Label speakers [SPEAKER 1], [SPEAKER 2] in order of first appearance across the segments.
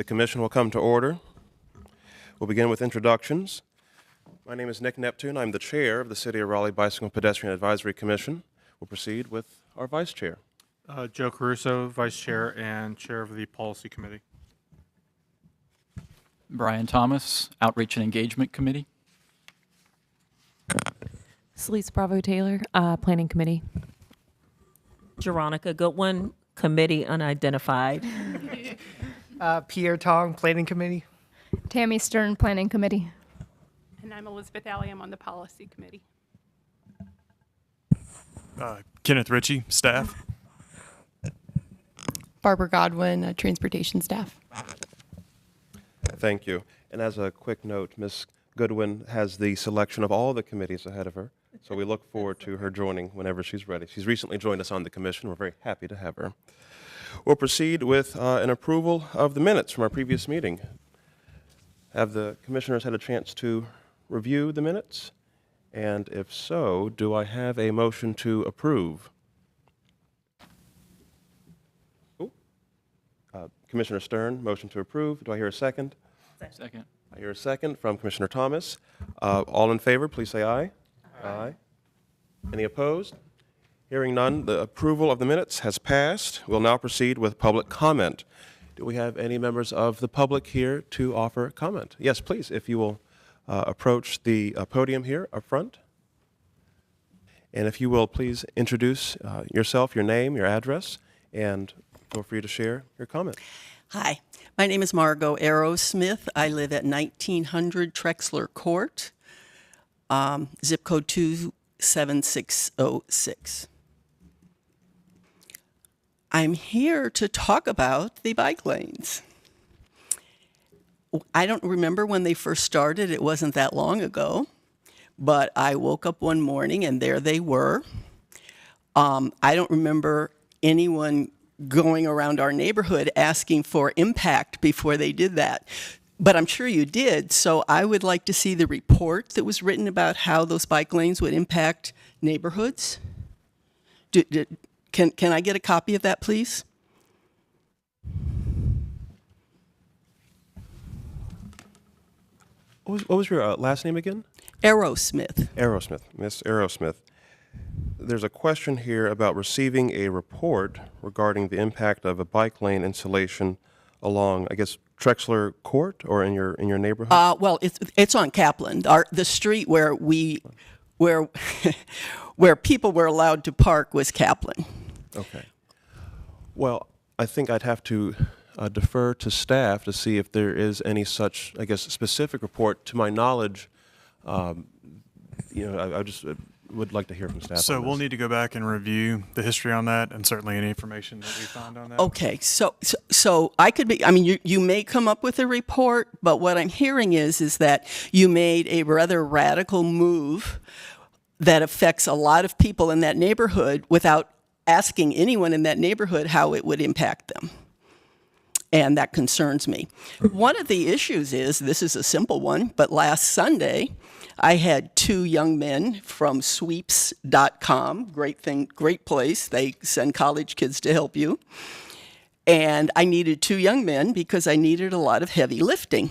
[SPEAKER 1] commission will come to order. We'll begin with introductions. My name is Nick Neptune. I'm the chair of the City of Raleigh Bicycle and Pedestrian Advisory Commission. We'll proceed with our vice chair.
[SPEAKER 2] Joe Caruso, vice chair and chair of the policy committee.
[SPEAKER 3] Brian Thomas, Outreach and Engagement Committee.
[SPEAKER 4] Celeste Bravo Taylor, Planning Committee.
[SPEAKER 5] Jeronica Goodwin, Committee Unidentified.
[SPEAKER 6] Pierre Tong, Planning Committee.
[SPEAKER 7] Tammy Stern, Planning Committee.
[SPEAKER 8] And I'm Elizabeth Alley. I'm on the Policy Committee.
[SPEAKER 9] Kenneth Ritchie, staff.
[SPEAKER 10] Barbara Godwin, Transportation staff.
[SPEAKER 1] Thank you. And as a quick note, Ms. Goodwin has the selection of all the committees ahead of her, so we look forward to her joining whenever she's ready. She's recently joined us on the commission. We're very happy to have her. We'll proceed with an approval of the minutes from our previous meeting. Have the commissioners had a chance to review the minutes? And if so, do I have a motion to approve? Commissioner Stern, motion to approve. Do I hear a second?
[SPEAKER 3] Second.
[SPEAKER 1] I hear a second from Commissioner Thomas. All in favor, please say aye. Aye. Any opposed? Hearing none, the approval of the minutes has passed. We'll now proceed with public comment. Do we have any members of the public here to offer comment? Yes, please, if you will approach the podium here up front. And if you will please introduce yourself, your name, your address, and feel free to share your comment.
[SPEAKER 11] Hi, my name is Margot Arrowsmith. I live at 1900 Trexler Court, zip code 27606. I'm here to talk about the bike lanes. I don't remember when they first started. It wasn't that long ago, but I woke up one morning and there they were. I don't remember anyone going around our neighborhood asking for impact before they did that. But I'm sure you did, so I would like to see the report that was written about how those bike lanes would impact neighborhoods. Can I get a copy of that, please?
[SPEAKER 1] What was your last name again?
[SPEAKER 11] Arrowsmith.
[SPEAKER 1] Arrowsmith, Miss Arrowsmith. There's a question here about receiving a report regarding the impact of a bike lane installation along, I guess, Trexler Court or in your neighborhood?
[SPEAKER 11] Well, it's on Kaplan, the street where where people were allowed to park was Kaplan.
[SPEAKER 1] Okay. Well, I think I'd have to defer to staff to see if there is any such, I guess, specific report. To my knowledge, I just would like to hear from staff.
[SPEAKER 9] So we'll need to go back and review the history on that and certainly any information that we found on that.
[SPEAKER 11] Okay, so I could be, I mean, you may come up with a report, but what I'm hearing is that you made a rather radical move that affects a lot of people in that neighborhood without asking anyone in that neighborhood how it would impact them. And that concerns me. One of the issues is, this is a simple one, but last Sunday, I had two young men from sweeps.com, great place. They send college kids to help you. And I needed two young men because I needed a lot of heavy lifting.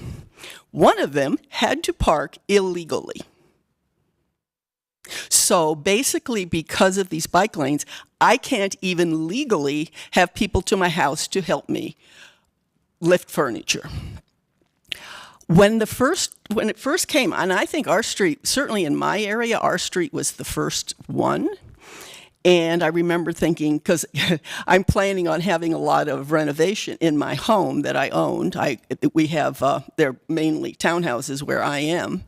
[SPEAKER 11] One of them had to park illegally. So basically, because of these bike lanes, I can't even legally have people to my house to help me lift furniture. When it first came, and I think our street, certainly in my area, our street was the first one. And I remember thinking, because I'm planning on having a lot of renovation in my home that I owned. We have, they're mainly townhouses where I am.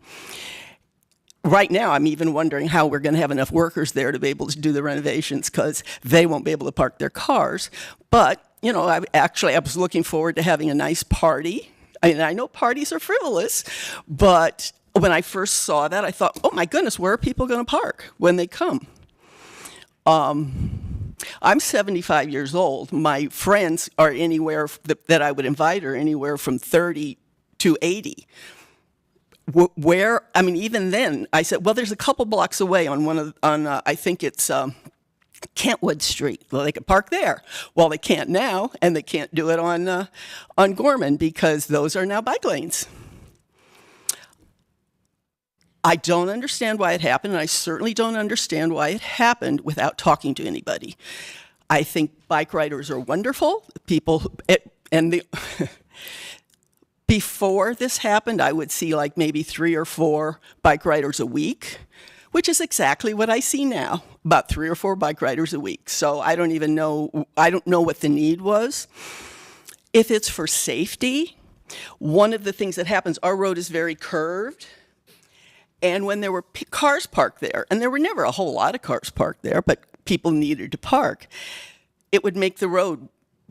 [SPEAKER 11] Right now, I'm even wondering how we're going to have enough workers there to be able to do the renovations because they won't be able to park their cars. But, you know, I was looking forward to having a nice party. And I know parties are frivolous, but when I first saw that, I thought, oh my goodness, where are people going to park when they come? I'm 75 years old. My friends are anywhere that I would invite are anywhere from 30 to 80. Even then, I said, well, there's a couple blocks away on I think it's Kentwood Street. Well, they could park there. Well, they can't now, and they can't do it on Gorman because those are now bike lanes. I don't understand why it happened, and I certainly don't understand why it happened without talking to anybody. I think bike riders are wonderful. Before this happened, I would see like maybe 3 or 4 bike riders a week, which is exactly what I see now, about 3 or 4 bike riders a week. So I don't know what the need was. If it's for safety, one of the things that happens, our road is very curved. And when there were cars parked there, and there were never a whole lot of cars parked there, but people needed to park, it would make the road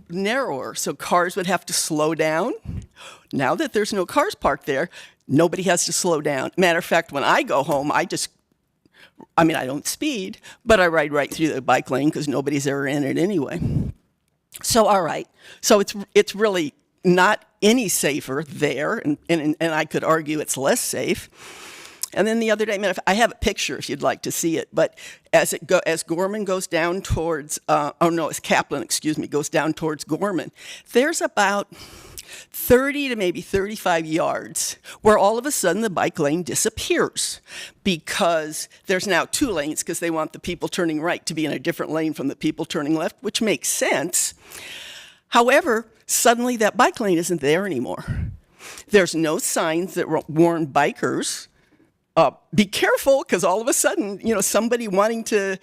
[SPEAKER 11] narrower, so cars would have to slow down. Now that there's no cars parked there, nobody has to slow down. Matter of fact, when I go home, I don't speed, but I ride right through the bike lane because nobody's ever in it anyway. So, all right. So it's really not any safer there, and I could argue it's less safe. And then the other day, I have a picture if you'd like to see it, but as Gorman goes down towards, as Kaplan, goes down towards Gorman, there's about 30 to maybe 35 yards where all of a sudden the bike lane disappears because there's now 2 lanes because they want the people turning right to be in a different lane from the people turning left, which makes sense. However, suddenly that bike lane isn't there anymore. There's no signs that warn bikers. Be careful, because all of a sudden, somebody wanting to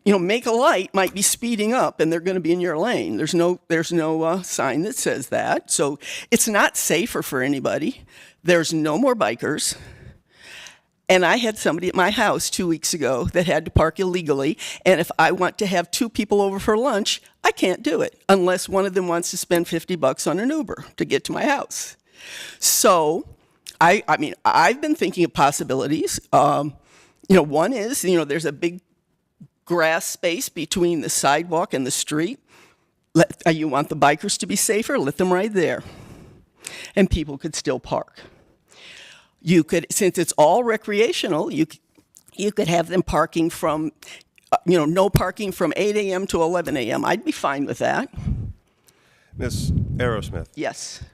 [SPEAKER 11] make a light might be speeding up, and they're going to be in your lane. There's no sign that says that, so it's not safer for anybody. There's no more bikers. And I had somebody at my house 2 weeks ago that had to park illegally, and if I want to have 2 people over for lunch, I can't do it unless one of them wants to spend $50 on an Uber to get to my house. So I've been thinking of possibilities. One is, there's a big grass space between the sidewalk and the street. You want the bikers to be safer? Let them ride there. And people could still park. You could, since it's all recreational, you could have them parking from, no parking from 8 a.m. to 11 a.m. I'd be fine with that.
[SPEAKER 1] Ms. Aerosmith.
[SPEAKER 11] Yes.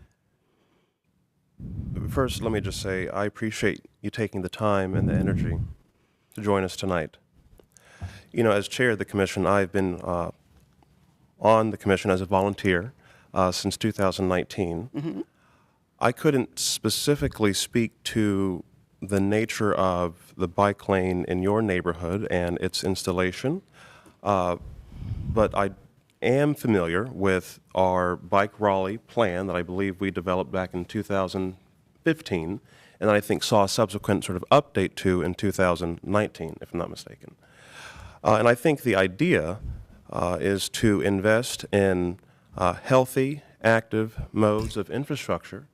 [SPEAKER 1] First, let me just say I appreciate you taking the time and the energy to join us tonight. As chair of the commission, I've been on the commission as a volunteer since 2019. Mm-hmm. I couldn't specifically speak to the nature of the bike lane in your neighborhood and its installation, but I am familiar with our Bike Raleigh plan that I believe we developed back in 2015, and I think saw a subsequent sort of update to in 2019, if I'm not mistaken. And I think the idea is to invest in healthy, active modes of infrastructure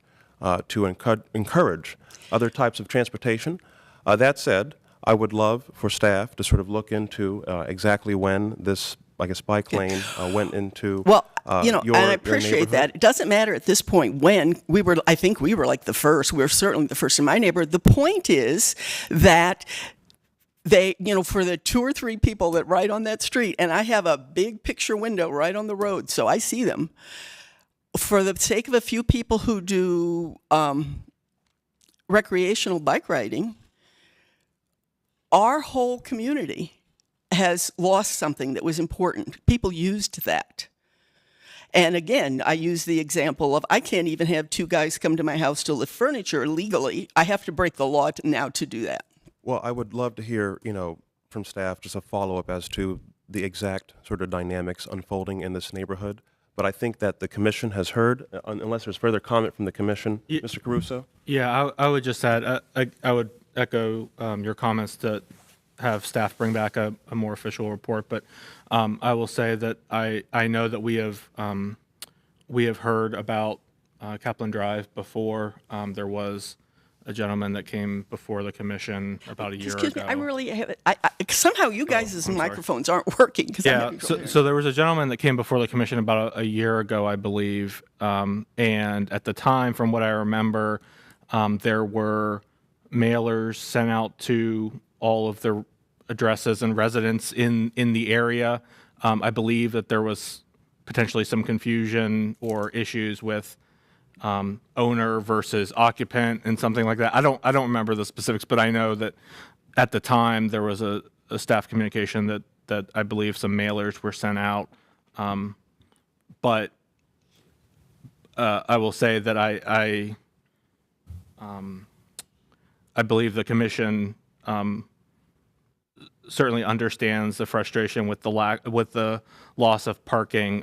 [SPEAKER 1] to encourage other types of transportation. That said, I would love for staff to sort of look into exactly when this bike lane went into
[SPEAKER 11] and I appreciate that. It doesn't matter at this point when I think we were like the first. We were certainly the first in my neighborhood. The point is that they, for the 2 or 3 people that ride on that street, and I have a big picture window right on the road, so I see them. For the sake of a few people who do recreational bike riding, our whole community has lost something that was important. People used that. And again, I use the example of I can't even have 2 guys come to my house to lift furniture legally. I have to break the law now to do that.
[SPEAKER 1] Well, I would love to hear, from staff just a follow-up as to the exact sort of dynamics unfolding in this neighborhood. But I think that the commission has heard, unless there's further comment from the commission. Mr. Caruso?
[SPEAKER 2] Yeah, I would just add, I would echo your comments to have staff bring back a more official report, but I will say that I know that we have heard about Kaplan Drive before. There was a gentleman that came before the commission about a year ago.
[SPEAKER 11] Excuse me, I really somehow you guys' microphones aren't working.
[SPEAKER 2] Yeah, so there was a gentleman that came before the commission about a year ago, I believe, and at the time, from what I remember, there were mailers sent out to all of the addresses and residents in the area. I believe that there was potentially some confusion or issues with owner versus occupant and something like that. I don't remember the specifics, but I know that at the time there was a staff communication that I believe some mailers were sent out. But I will say that I believe the commission certainly understands the frustration with the loss of parking.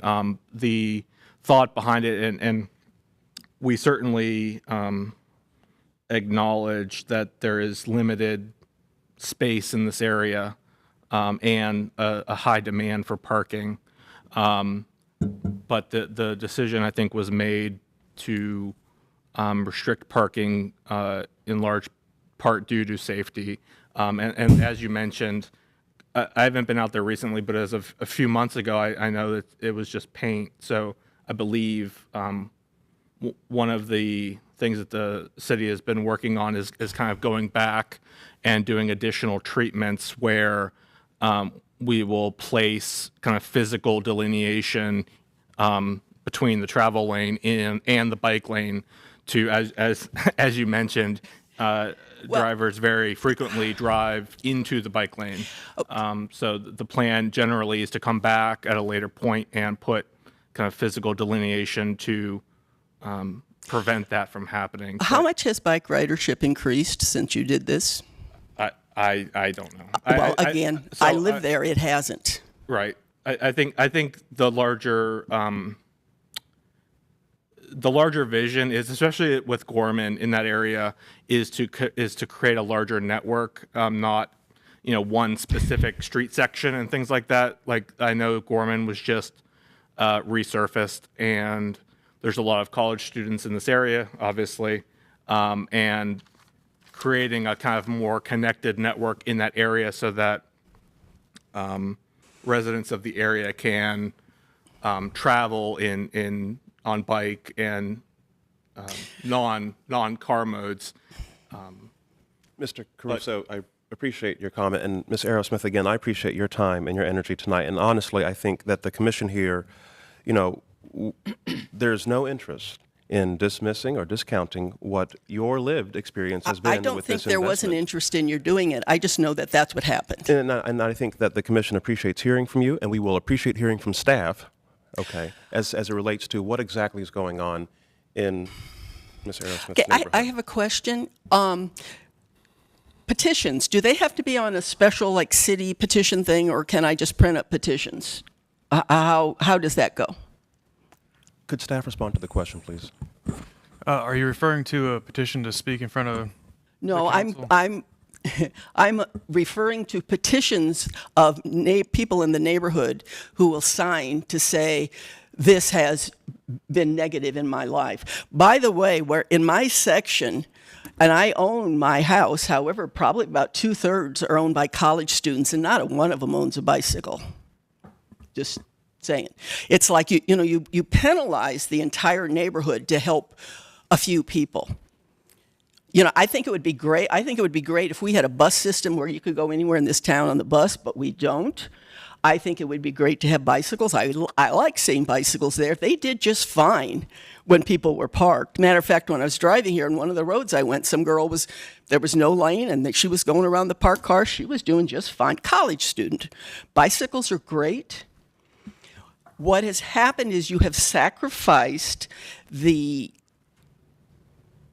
[SPEAKER 2] The thought behind it, and we certainly acknowledge that there is limited space in this area and a high demand for parking. But the decision, I think, was made to restrict parking in large part due to safety. And as you mentioned, I haven't been out there recently, but as of a few months ago, I know that it was just paint. So I believe one of the things that the city has been working on is kind of going back and doing additional treatments where we will place kind of physical delineation between the travel lane and the bike lane to, as you mentioned, drivers very frequently drive into the bike lane. So the plan generally is to come back at a later point and put kind of physical delineation to prevent that from happening.
[SPEAKER 11] How much has bike ridership increased since you did this?
[SPEAKER 2] I don't know.
[SPEAKER 11] Well, I live there. It hasn't.
[SPEAKER 2] Right. I think the larger vision is, especially with Gorman in that area, is to create a larger network, not one specific street section and things like that. Like I know Gorman was just resurfaced, and there's a lot of college students in this area, obviously, and creating a kind of more connected network in that area so that residents of the area can travel on bike and non-car modes.
[SPEAKER 1] Mr. Caruso, I appreciate your comment, and Ms. Aerosmith, again, I appreciate your time and your energy tonight. And honestly, I think that the commission here, there's no interest in dismissing or discounting what your lived experience has been with this investment.
[SPEAKER 11] I don't think there was an interest in your doing it. I just know that that's what happened.
[SPEAKER 1] And I think that the commission appreciates hearing from you, and we will appreciate hearing from staff, okay, as it relates to what exactly is going on in Ms. Aerosmith's neighborhood.
[SPEAKER 11] I have a question. Petitions, do they have to be on a special city petition thing, or can I just print up petitions? How does that go?
[SPEAKER 1] Could staff respond to the question, please?
[SPEAKER 9] Are you referring to a petition to speak in front of?
[SPEAKER 11] No,
[SPEAKER 9] the council?
[SPEAKER 11] I'm referring to petitions of people in the neighborhood who will sign to say this has been negative in my life. By the way, where in my section, and I own my house, however, probably about 2/3 are owned by college students, and not a one of them owns a bicycle. Just saying. It's like you penalize the entire neighborhood to help a few people. I think it would be great. I think it would be great if we had a bus system where you could go anywhere in this town on the bus, but we don't. I think it would be great to have bicycles. I like seeing bicycles there. They did just fine when people were parked. Matter of fact, when I was driving here on one of the roads I went, there was no lane, and she was going around the parked car. She was doing just fine. College student. Bicycles are great. What has happened is you have sacrificed the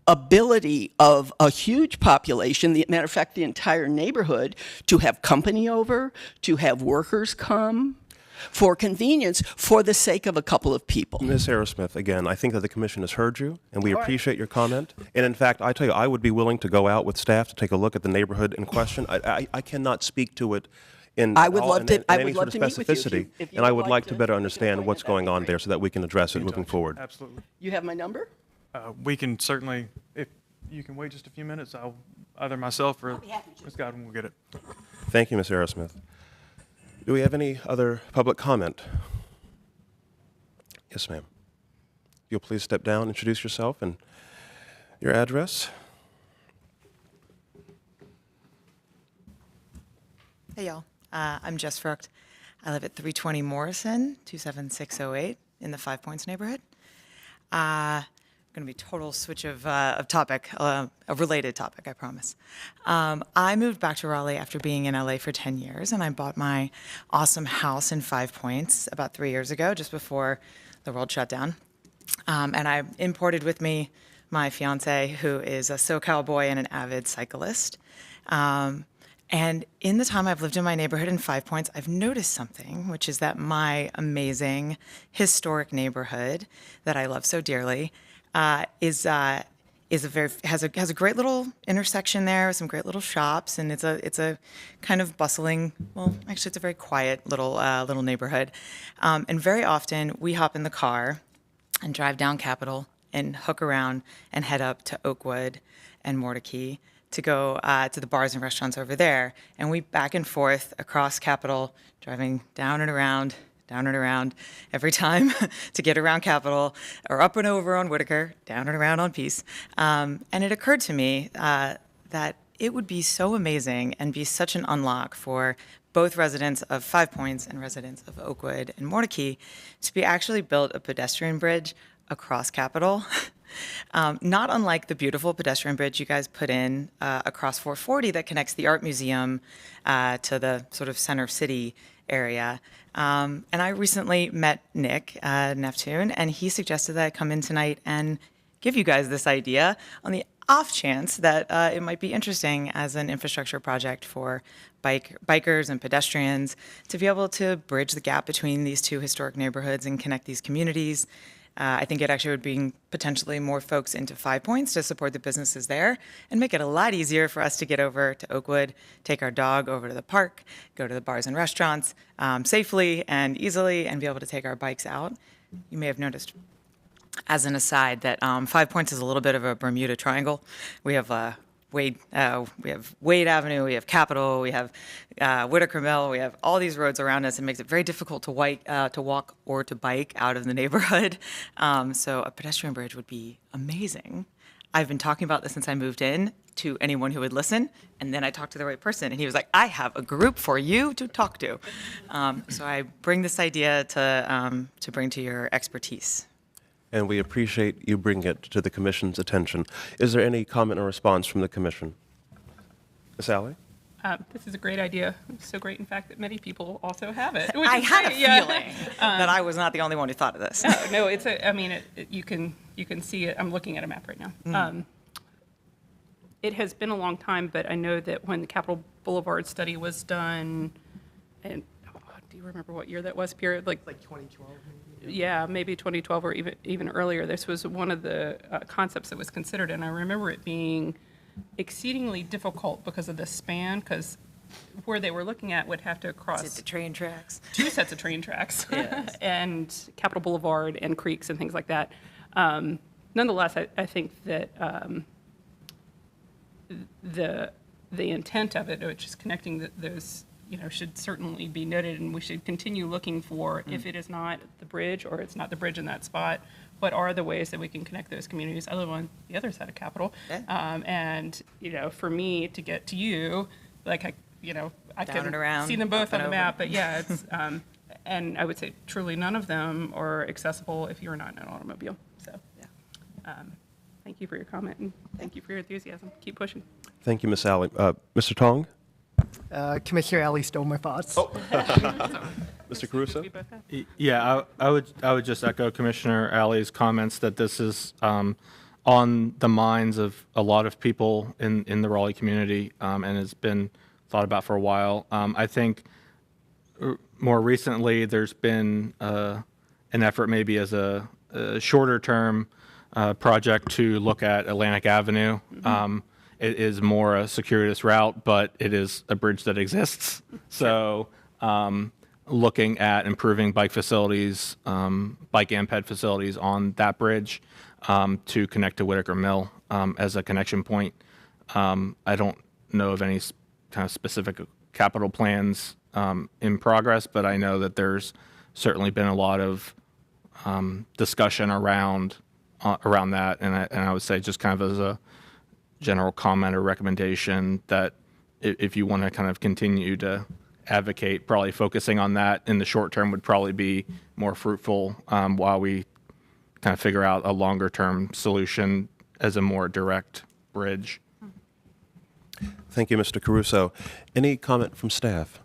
[SPEAKER 11] ability of a huge population, matter of fact, the entire neighborhood, to have company over, to have workers come for convenience for the sake of a couple of people.
[SPEAKER 1] Ms. Aerosmith, again, I think that the commission has heard you, and we appreciate your comment. And in fact, I tell you, I would be willing to go out with staff to take a look at the neighborhood in question. I cannot speak to it in
[SPEAKER 11] I would love to
[SPEAKER 1] any sort of
[SPEAKER 11] meet with you
[SPEAKER 1] specificity,
[SPEAKER 11] if you
[SPEAKER 1] and I
[SPEAKER 11] would
[SPEAKER 1] would like to better understand what's going on there so that we can address it moving forward.
[SPEAKER 9] Absolutely.
[SPEAKER 11] You have my number?
[SPEAKER 9] We can certainly, if you can wait just a few minutes, either myself or Ms. Godwin will get it.
[SPEAKER 1] Thank you, Ms. Aerosmith. Do we have any other public comment? Yes, ma'am. You'll please step down, introduce yourself and your address.
[SPEAKER 12] Hey, y'all. I'm Jess Frucht. I live at 320 Morrison, 27608 in the Five Points neighborhood. Going to be total switch of topic, a related topic, I promise. I moved back to Raleigh after being in LA for 10 years, and I bought my awesome house in Five Points about 3 years ago, just before the world shut down. And I imported with me my fiance, who is a SoCal boy and an avid cyclist. And in the time I've lived in my neighborhood in Five Points, I've noticed something, which is that my amazing historic neighborhood that I love so dearly has a great little intersection there, with some great little shops, and it's a kind of bustling. Well, actually, it's a very quiet little neighborhood. And very often we hop in the car and drive down Capitol and hook around and head up to Oakwood and Mordecai to go to the bars and restaurants over there. And we back and forth across Capitol, driving down and around every time to get around Capitol, or up and over on Whitaker, down and around on Peace. And it occurred to me that it would be so amazing and be such an unlock for both residents of Five Points and residents of Oakwood and Mordecai to be actually built a pedestrian bridge across Capitol. Not unlike the beautiful pedestrian bridge you guys put in across 440 that connects the Art Museum to the sort of center city area. And I recently met Nick Neptune, and he suggested that I come in tonight and give you guys this idea on the off chance that it might be interesting as an infrastructure project for bikers and pedestrians to be able to bridge the gap between these two historic neighborhoods and connect these communities. I think it actually would bring potentially more folks into Five Points to support the businesses there and make it a lot easier for us to get over to Oakwood, take our dog over to the park, go to the bars and restaurants safely and easily, and be able to take our bikes out. You may have noticed, as an aside, that Five Points is a little bit of a Bermuda Triangle. We have Wade Avenue, we have Capitol, we have Whitaker Mill, we have all these roads around us. It makes it very difficult to walk or to bike out of the neighborhood. So a pedestrian bridge would be amazing. I've been talking about this since I moved in to anyone who would listen, and then I talked to the right person, and he was like, I have a group for you to talk to. So I bring this idea to bring to your expertise.
[SPEAKER 1] And we appreciate you bringing it to the Commission's attention. Is there any comment or response from the Commission? Ms. Alley?
[SPEAKER 8] This is a great idea. It's so great, in fact, that many people also have it. Which
[SPEAKER 12] I
[SPEAKER 8] is
[SPEAKER 12] had
[SPEAKER 8] great.
[SPEAKER 12] a feeling that I was not the only one who thought of this.
[SPEAKER 8] No, it's you can see it. I'm looking at a map right now. It has been a long time, but I know that when the Capitol Boulevard study was done, and do you remember what year that was, Pierre? Like
[SPEAKER 6] 2012.
[SPEAKER 8] Yeah, maybe 2012 or even earlier. This was one of the concepts that was considered, and I remember it being exceedingly difficult because of the span, because where they were looking at would have to cross
[SPEAKER 12] Is it the train tracks?
[SPEAKER 8] 2 sets of train tracks
[SPEAKER 12] Yes.
[SPEAKER 8] and Capitol Boulevard and creeks and things like that. Nonetheless, I think that the intent of it, which is connecting those, should certainly be noted, and we should continue looking for, if it is not the bridge or it's not the bridge in that spot, what are the ways that we can connect those communities? I live on the other side of Capitol, and for me to get to you, like I
[SPEAKER 12] Down
[SPEAKER 8] can
[SPEAKER 12] and around,
[SPEAKER 8] see them both
[SPEAKER 12] up and
[SPEAKER 8] on the
[SPEAKER 12] over.
[SPEAKER 8] map, but yeah, it's and I would say truly none of them are accessible if you're not in an automobile. So, thank you for your comment, and thank you for your enthusiasm. Keep pushing.
[SPEAKER 1] Thank you, Ms. Alley. Mr. Tong?
[SPEAKER 6] Commissioner Alley stole my thoughts.
[SPEAKER 1] Mr. Caruso?
[SPEAKER 8] We both have.
[SPEAKER 2] Yeah, I would just echo Commissioner Alley's comments that this is on the minds of a lot of people in the Raleigh community, and has been thought about for a while. I think more recently there's been an effort, maybe as a shorter term project, to look at Atlantic Avenue. It is more a circuitous route, but it is a bridge that exists. So looking at improving bike facilities, bike and ped facilities on that bridge to connect to Whitaker Mill as a connection point. I don't know of any kind of specific capital plans in progress, but I know that there's certainly been a lot of discussion around that, and I would say, just kind of as a general comment or recommendation, that if you want to kind of continue to advocate probably focusing on that in the short term would probably be more fruitful while we kind of figure out a longer term solution as a more direct bridge.
[SPEAKER 1] Thank you, Mr. Caruso. Any comment from staff?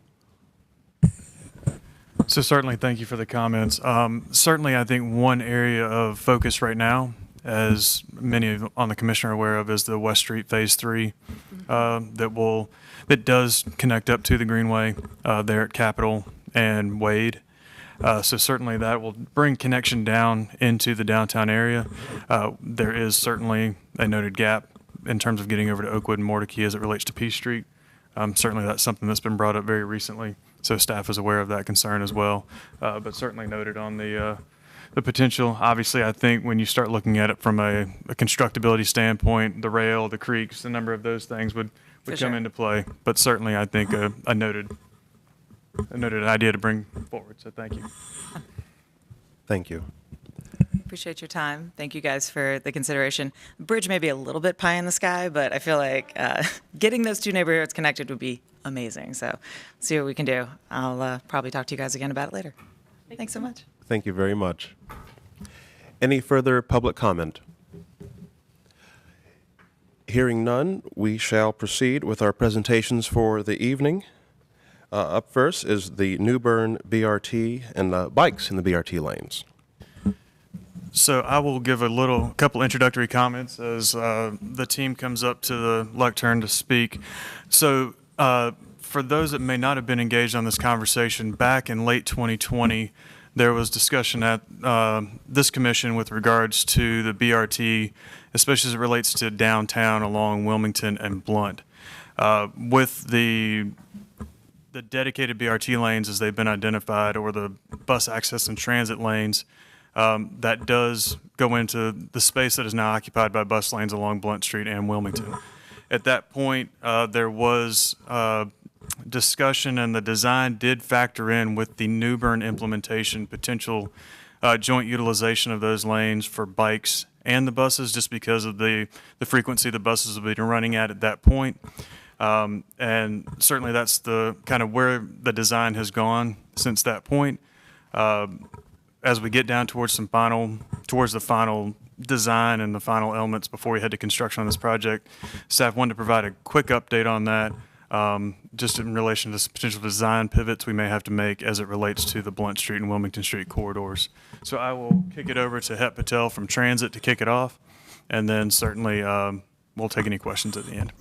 [SPEAKER 9] So certainly, thank you for the comments. Certainly, I think one area of focus right now, as many on the commission are aware of, is the West Street Phase 3 that does connect up to the Greenway there at Capitol and Wade. So certainly that will bring connection down into the downtown area. There is certainly a noted gap in terms of getting over to Oakwood and Mordecai as it relates to P Street. Certainly that's something that's been brought up very recently, so staff is aware of that concern as well. But certainly noted on the potential. Obviously, I think when you start looking at it from a constructability standpoint, the rail, the creeks, the number of those things would come into play. But certainly, I think a noted idea to bring forward. So thank you.
[SPEAKER 1] Thank you.
[SPEAKER 12] Appreciate your time. Thank you guys for the consideration. The bridge may be a little bit pie in the sky, but I feel like getting those two neighborhoods connected would be amazing. So see what we can do. I'll probably talk to you guys again about it later. Thanks so much.
[SPEAKER 1] Thank you very much. Any further public comment? Hearing none, we shall proceed with our presentations for the evening. Up first is the New Bern BRT and the bikes in the BRT lanes.
[SPEAKER 9] So I will give a couple introductory comments as the team comes up to the lectern to speak. So for those that may not have been engaged on this conversation, back in late 2020, there was discussion at this commission with regards to the BRT, especially as it relates to downtown along Wilmington and Blunt. With the dedicated BRT lanes as they've been identified, or the bus access and transit lanes, that does go into the space that is now occupied by bus lanes along Blunt Street and Wilmington. At that point, there was discussion, and the design did factor in with the New Bern implementation potential joint utilization of those lanes for bikes and the buses, just because of the frequency the buses will be running at that point. And certainly that's the kind of where the design has gone since that point. As we get down towards the final design and the final elements before we head to construction on this project, staff wanted to provide a quick update on that, just in relation to some potential design pivots we may have to make as it relates to the Blunt Street and Wilmington Street corridors. So I will kick it over to Het Patel from Transit to kick it off, and then certainly we'll take any questions at the end.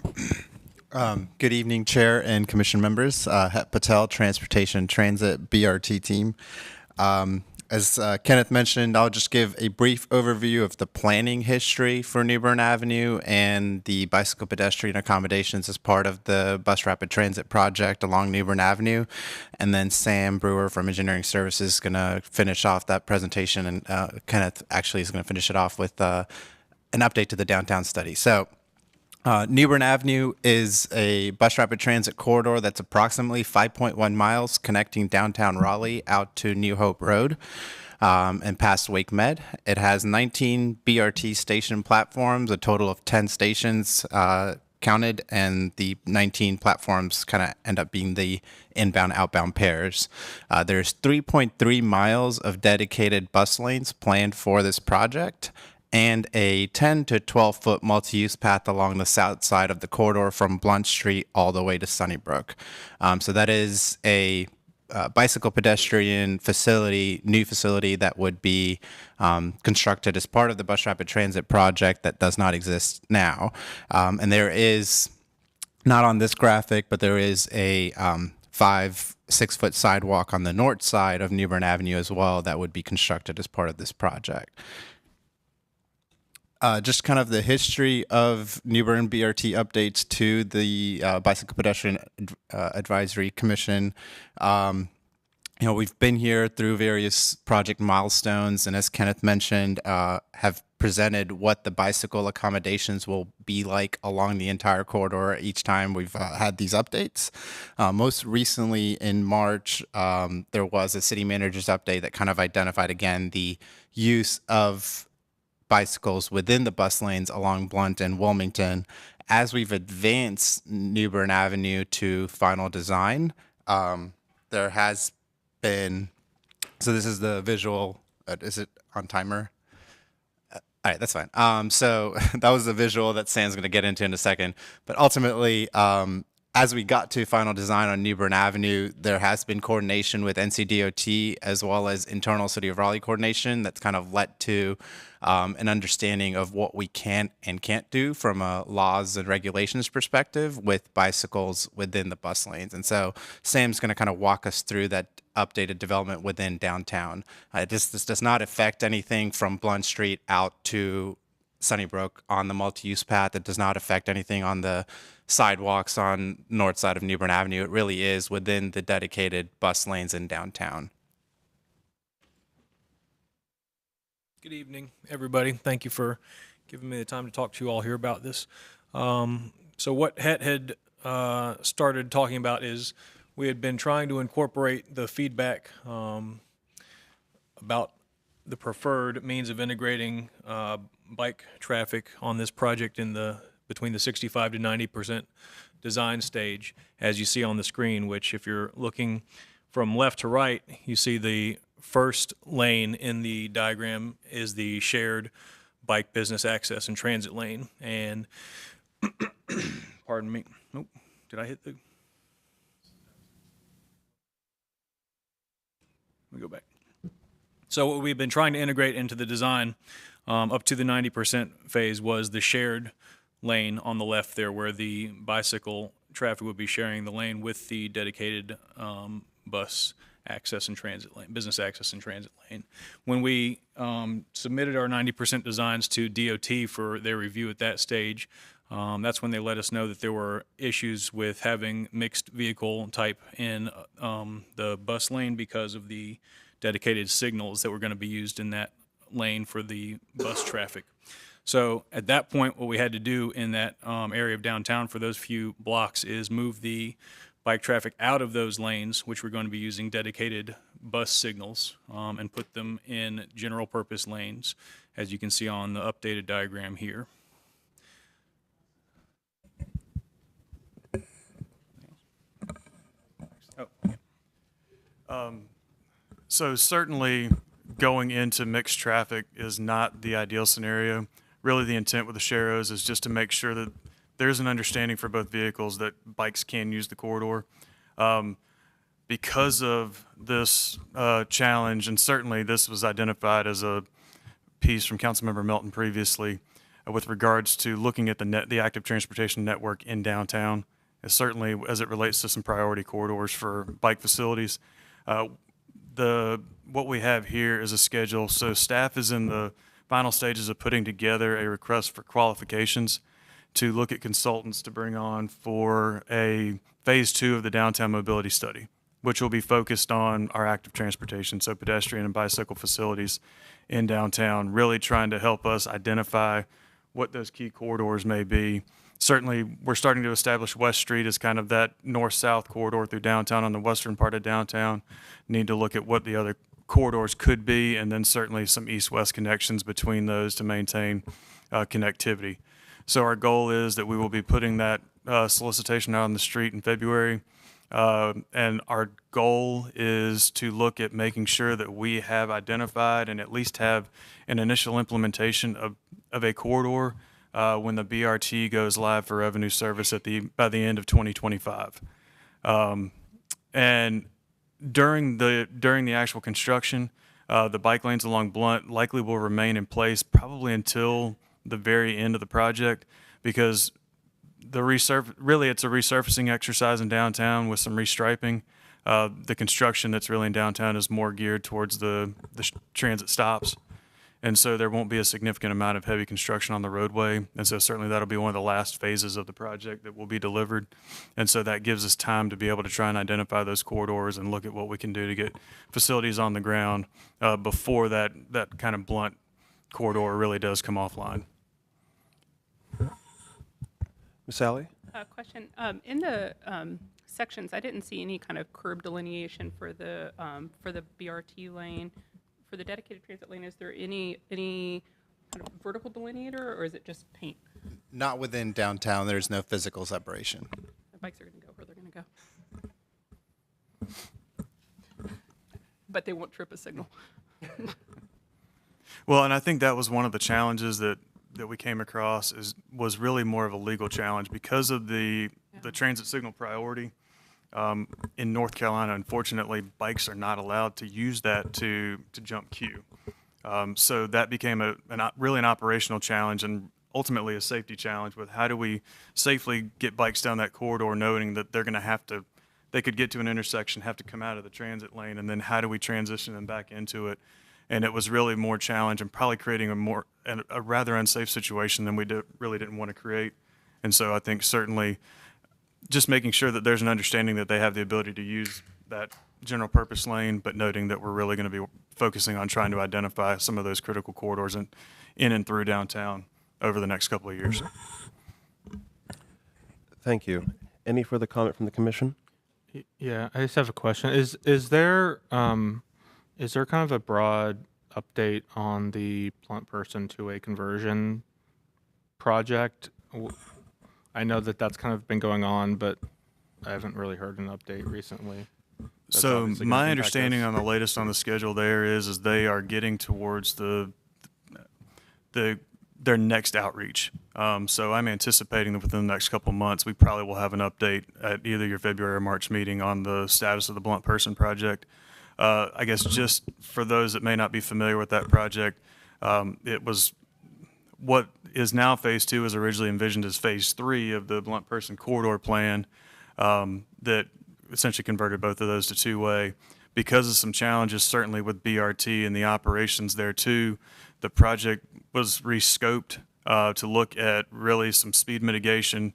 [SPEAKER 13] Good evening, Chair and Commission members. Het Patel, Transportation Transit BRT team. As Kenneth mentioned, I'll just give a brief overview of the planning history for New Bern Avenue and the bicycle pedestrian accommodations as part of the bus rapid transit project along New Bern Avenue. And then Sam Brewer from Engineering Services is going to finish off that presentation, and Kenneth actually is going to finish it off with an update to the downtown study. So New Bern Avenue is a bus rapid transit corridor that's approximately 5.1 miles connecting downtown Raleigh out to New Hope Road and past Wake Med. It has 19 BRT station platforms, a total of 10 stations counted, and the 19 platforms kind of end up being the inbound-outbound pairs. There's 3.3 miles of dedicated bus lanes planned for this project, and a 10 to 12-foot multi-use path along the south side of the corridor from Blunt Street all the way to Sunnybrook. So that is a bicycle pedestrian facility, new facility that would be constructed as part of the bus rapid transit project that does not exist now. And there is, not on this graphic, but there is a 5-6-foot sidewalk on the north side of New Bern Avenue as well that would be constructed as part of this project. Just kind of the history of New Bern BRT updates to the Bicycle Pedestrian Advisory Commission. We've been here through various project milestones, and as Kenneth mentioned, have presented what the bicycle accommodations will be like along the entire corridor each time we've had these updates. Most recently in March, there was a city manager's update that kind of identified again the use of bicycles within the bus lanes along Blunt and Wilmington. As we've advanced New Bern Avenue to final design, there has been, so this is the visual, is it on timer? All right, that's fine. So that was the visual that Sam's going to get into in a second. But ultimately, as we got to final design on New Bern Avenue, there has been coordination with NCDOT as well as internal City of Raleigh coordination that's kind of led to an understanding of what we can and can't do from a laws and regulations perspective with bicycles within the bus lanes. And so Sam's going to kind of walk us through that updated development within downtown. This does not affect anything from Blunt Street out to Sunnybrook on the multi-use path. It does not affect anything on the sidewalks on north side of New Bern Avenue. It really is within the dedicated bus lanes in downtown.
[SPEAKER 14] Good evening, everybody. Thank you for giving me the time to talk to you all here about this. So what Het had started talking about is we had been trying to incorporate the feedback about the preferred means of integrating bike traffic on this project in between the 65 to 90% design stage, as you see on the screen, which if you're looking from left to right, you see the first lane in the diagram is the shared bike business access and transit lane. And pardon me, nope, did I hit the? Let me go back. So what we've been trying to integrate into the design up to the 90% phase was the shared lane on the left there, where the bicycle traffic would be sharing the lane with the dedicated bus access and transit lane, business access and transit lane. When we submitted our 90% designs to DOT for their review at that stage, that's when they let us know that there were issues with having mixed vehicle type in the bus lane because of the dedicated signals that were going to be used in that lane for the bus traffic. So at that point, what we had to do in that area of downtown for those few blocks is move the bike traffic out of those lanes, which we're going to be using dedicated bus signals, and put them in general purpose lanes, as you can see on the updated diagram here.
[SPEAKER 9] So certainly going into mixed traffic is not the ideal scenario. Really the intent with the sharrows is just to make sure that there's an understanding for both vehicles that bikes can use the corridor. Because of this challenge, and certainly this was identified as a piece from Councilmember Melton previously, with regards to looking at the active transportation network in downtown, certainly as it relates to some priority corridors for bike facilities. What we have here is a schedule. So staff is in the final stages of putting together a request for qualifications to look at consultants to bring on for a phase 2 of the downtown mobility study, which will be focused on our active transportation, so pedestrian and bicycle facilities in downtown, really trying to help us identify what those key corridors may be. Certainly, we're starting to establish West Street as kind of that north-south corridor through downtown on the western part of downtown. Need to look at what the other corridors could be, and then certainly some east-west connections between those to maintain connectivity. So our goal is that we will be putting that solicitation out on the street in February. And our goal is to look at making sure that we have identified and at least have an initial implementation of a corridor when the BRT goes live for revenue service by the end of 2025. And during the actual construction, the bike lanes along Blunt likely will remain in place probably until the very end of the project, because really it's a resurfacing exercise in downtown with some restriping. The construction that's really in downtown is more geared towards the transit stops. And so there won't be a significant amount of heavy construction on the roadway. And so certainly that'll be one of the last phases of the project that will be delivered. And so that gives us time to be able to try and identify those corridors and look at what we can do to get facilities on the ground before that kind of Blunt corridor really does come offline.
[SPEAKER 1] Ms. Sally?
[SPEAKER 8] Question. In the sections, I didn't see any kind of curb delineation for the BRT lane. For the dedicated transit lane, is there any kind of vertical delineator, or is it just paint?
[SPEAKER 13] Not within downtown. There's no physical separation.
[SPEAKER 8] The bikes are going to go where they're going to go. But they won't trip a signal.
[SPEAKER 9] Well, and I think that was one of the challenges that we came across was really more of a legal challenge because of the transit signal priority. In North Carolina, unfortunately, bikes are not allowed to use that to jump queue. So that became really an operational challenge and ultimately a safety challenge with how do we safely get bikes down that corridor knowing that they're going to have to, they could get to an intersection, have to come out of the transit lane, and then how do we transition them back into it? And it was really more challenge and probably creating a rather unsafe situation than we really didn't want to create. And so I think certainly just making sure that there's an understanding that they have the ability to use that general purpose lane, but noting that we're really going to be focusing on trying to identify some of those critical corridors in and through downtown over the next couple of years.
[SPEAKER 1] Thank you. Any further comment from the commission?
[SPEAKER 2] Yeah, I just have a question. Is there kind of a broad update on the Blunt Person to a conversion project? I know that that's kind of been going on, but I haven't really heard an update recently. That's
[SPEAKER 9] So
[SPEAKER 2] obviously gonna
[SPEAKER 9] my
[SPEAKER 2] impact
[SPEAKER 9] understanding
[SPEAKER 2] us.
[SPEAKER 9] on the latest on the schedule there is they are getting towards their next outreach. So I'm anticipating that within the next couple of months, we probably will have an update at either your February or March meeting on the status of the Blunt Person project. I guess just for those that may not be familiar with that project, it was what is now phase 2 is originally envisioned as phase 3 of the Blunt Person corridor plan that essentially converted both of those to two-way. Because of some challenges, certainly with BRT and the operations there too, the project was rescoped to look at really some speed mitigation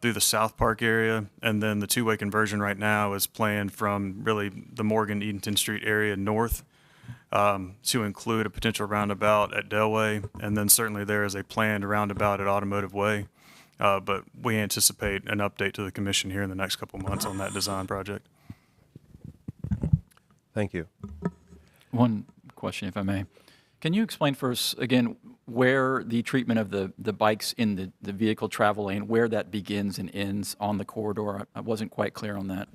[SPEAKER 9] through the South Park area, and then the two-way conversion right now is planned from really the Morgan Edenton Street area north to include a potential roundabout at Delway, and then certainly there is a planned roundabout at Automotive Way. But we anticipate an update to the commission here in the next couple of months on that design project.
[SPEAKER 1] Thank you.
[SPEAKER 3] One question, if I may. Can you explain for us again where the treatment of the bikes in the vehicle travel lane, where that begins and ends on the corridor? I wasn't quite clear on that.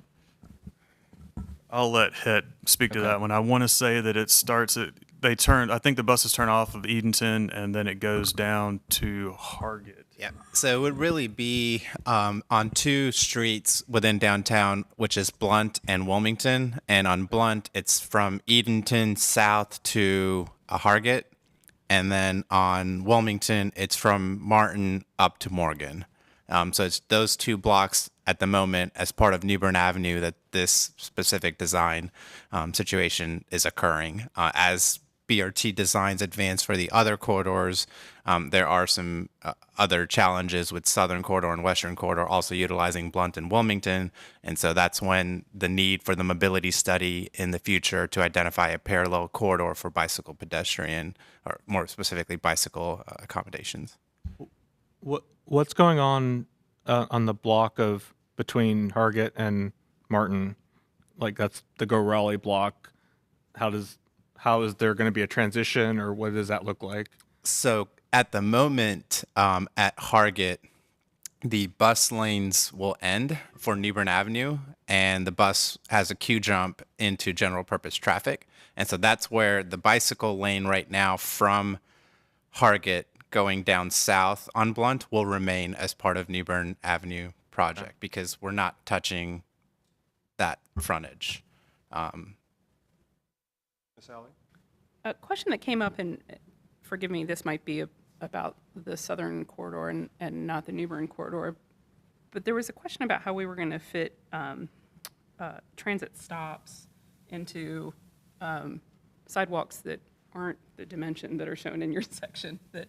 [SPEAKER 9] I'll let Het speak to that one. I want to say that it starts at, I think the buses turn off of Edenton and then it goes down to Hargett.
[SPEAKER 13] Yeah, so it would really be on two streets within downtown, which is Blunt and Wilmington. And on Blunt, it's from Edenton south to Hargett. And then on Wilmington, it's from Martin up to Morgan. So it's those two blocks at the moment as part of Newbern Avenue that this specific design situation is occurring. As BRT designs advance for the other corridors, there are some other challenges with Southern Corridor and Western Corridor also utilizing Blunt and Wilmington. And so that's when the need for the mobility study in the future to identify a parallel corridor for bicycle pedestrian, or more specifically bicycle accommodations.
[SPEAKER 2] What's going on the block of between Hargett and Martin? Like that's the Go Raleigh block. How is there going to be a transition, or what does that look like?
[SPEAKER 13] So at the moment, at Hargett, the bus lanes will end for Newbern Avenue, and the bus has a queue jump into general purpose traffic. And so that's where the bicycle lane right now from Hargett going down south on Blunt will remain as part of Newbern Avenue project because we're not touching that frontage.
[SPEAKER 1] Ms. Alley?
[SPEAKER 8] A question that came up, and forgive me, this might be about the Southern Corridor and not the Newbern Corridor, but there was a question about how we were going to fit transit stops into sidewalks that aren't the dimension that are shown in your section. That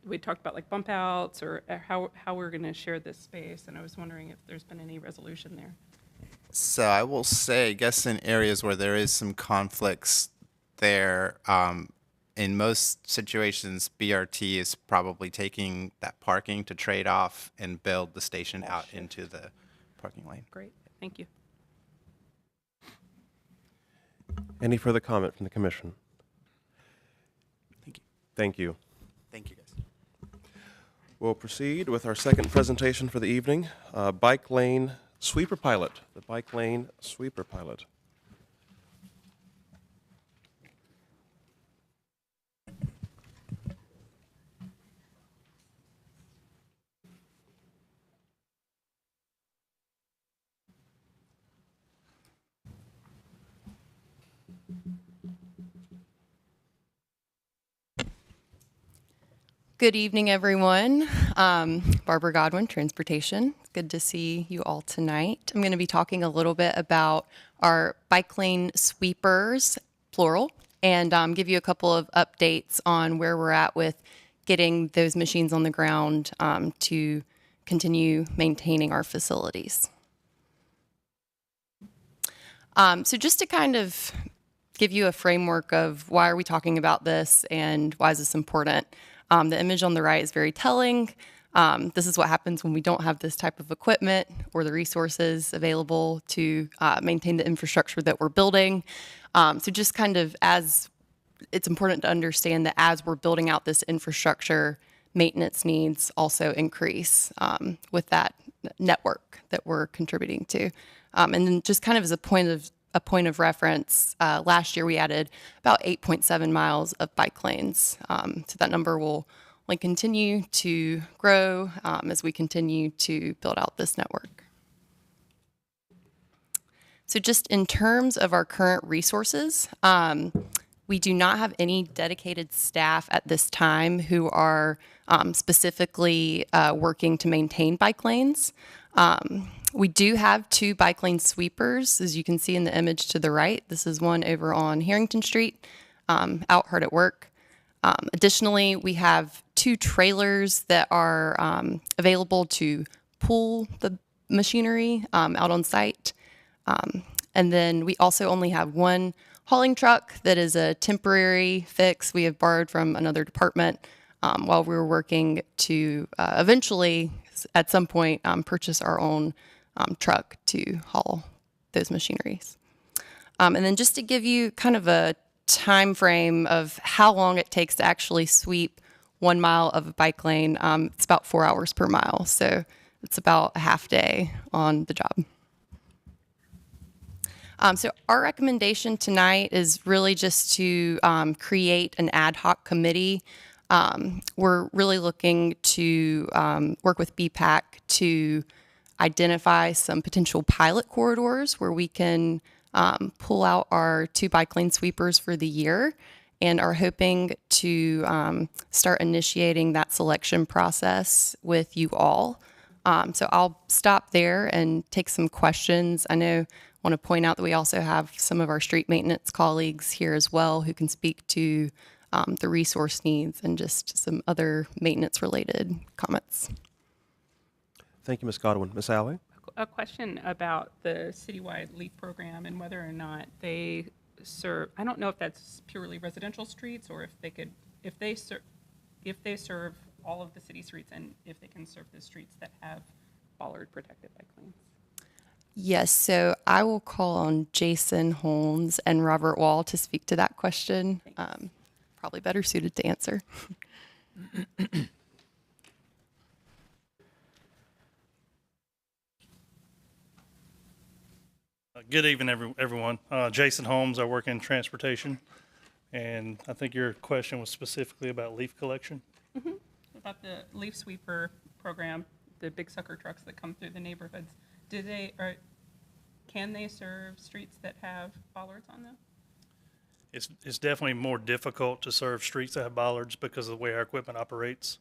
[SPEAKER 8] we talked about like bump outs or how we're going to share this space, and I was wondering if there's been any resolution there.
[SPEAKER 13] So I will say, I guess in areas where there is some conflicts there, in most situations, BRT is probably taking that parking to trade off and build the station out into the parking lane.
[SPEAKER 8] Great, thank you.
[SPEAKER 1] Any further comment from the commission?
[SPEAKER 13] Thank you.
[SPEAKER 1] Thank you.
[SPEAKER 13] Thank you, guys.
[SPEAKER 1] We'll proceed with our second presentation for the evening, Bike Lane sweeper pilot, the bike lane sweeper pilot.
[SPEAKER 10] Good evening, everyone. Barbara Godwin, Transportation. Good to see you all tonight. I'm going to be talking a little bit about our bike lane sweepers, plural, and give you a couple of updates on where we're at with getting those machines on the ground to continue maintaining our facilities. So just to kind of give you a framework of why are we talking about this and why is this important. The image on the right is very telling. This is what happens when we don't have this type of equipment or the resources available to maintain the infrastructure that we're building. So just kind of as it's important to understand that as we're building out this infrastructure, maintenance needs also increase with that network that we're contributing to. And then just kind of as a point of reference, last year we added about 8.7 miles of bike lanes. So that number will only continue to grow as we continue to build out this network. So just in terms of our current resources, we do not have any dedicated staff at this time who are specifically working to maintain bike lanes. We do have 2 bike lane sweepers, as you can see in the image to the right. This is one over on Harrington Street, out hard at work. Additionally, we have 2 trailers that are available to pull the machinery out on site. And then we also only have 1 hauling truck that is a temporary fix we have borrowed from another department while we were working to eventually, at some point, purchase our own truck to haul those machineries. And then just to give you kind of a time frame of how long it takes to actually sweep 1 mile of a bike lane, it's about 4 hours per mile. So it's about a half day on the job. So our recommendation tonight is really just to create an ad hoc committee. We're really looking to work with BPAC to identify some potential pilot corridors where we can pull out our 2 bike lane sweepers for the year and are hoping to start initiating that selection process with you all. So I'll stop there and take some questions. I want to point out that we also have some of our street maintenance colleagues here as well who can speak to the resource needs and just some other maintenance related comments.
[SPEAKER 1] Thank you, Ms. Godwin. Ms. Alley?
[SPEAKER 8] A question about the citywide LEAP program and whether or not they serve, I don't know if that's purely residential streets or if they serve all of the city streets and if they can serve the streets that have bollard protected bike lanes.
[SPEAKER 10] Yes, so I will call on Jason Holmes and Robert Wall to speak to that question. Probably better suited to answer.
[SPEAKER 15] Good evening, everyone. Jason Holmes, I work in transportation, and I think your question was specifically about leaf collection.
[SPEAKER 8] Mm-hmm. About the leaf sweeper program, the big sucker trucks that come through the neighborhoods. Can they serve streets that have bollards on them?
[SPEAKER 15] It's definitely more difficult to serve streets that have bollards because of the way our equipment operates.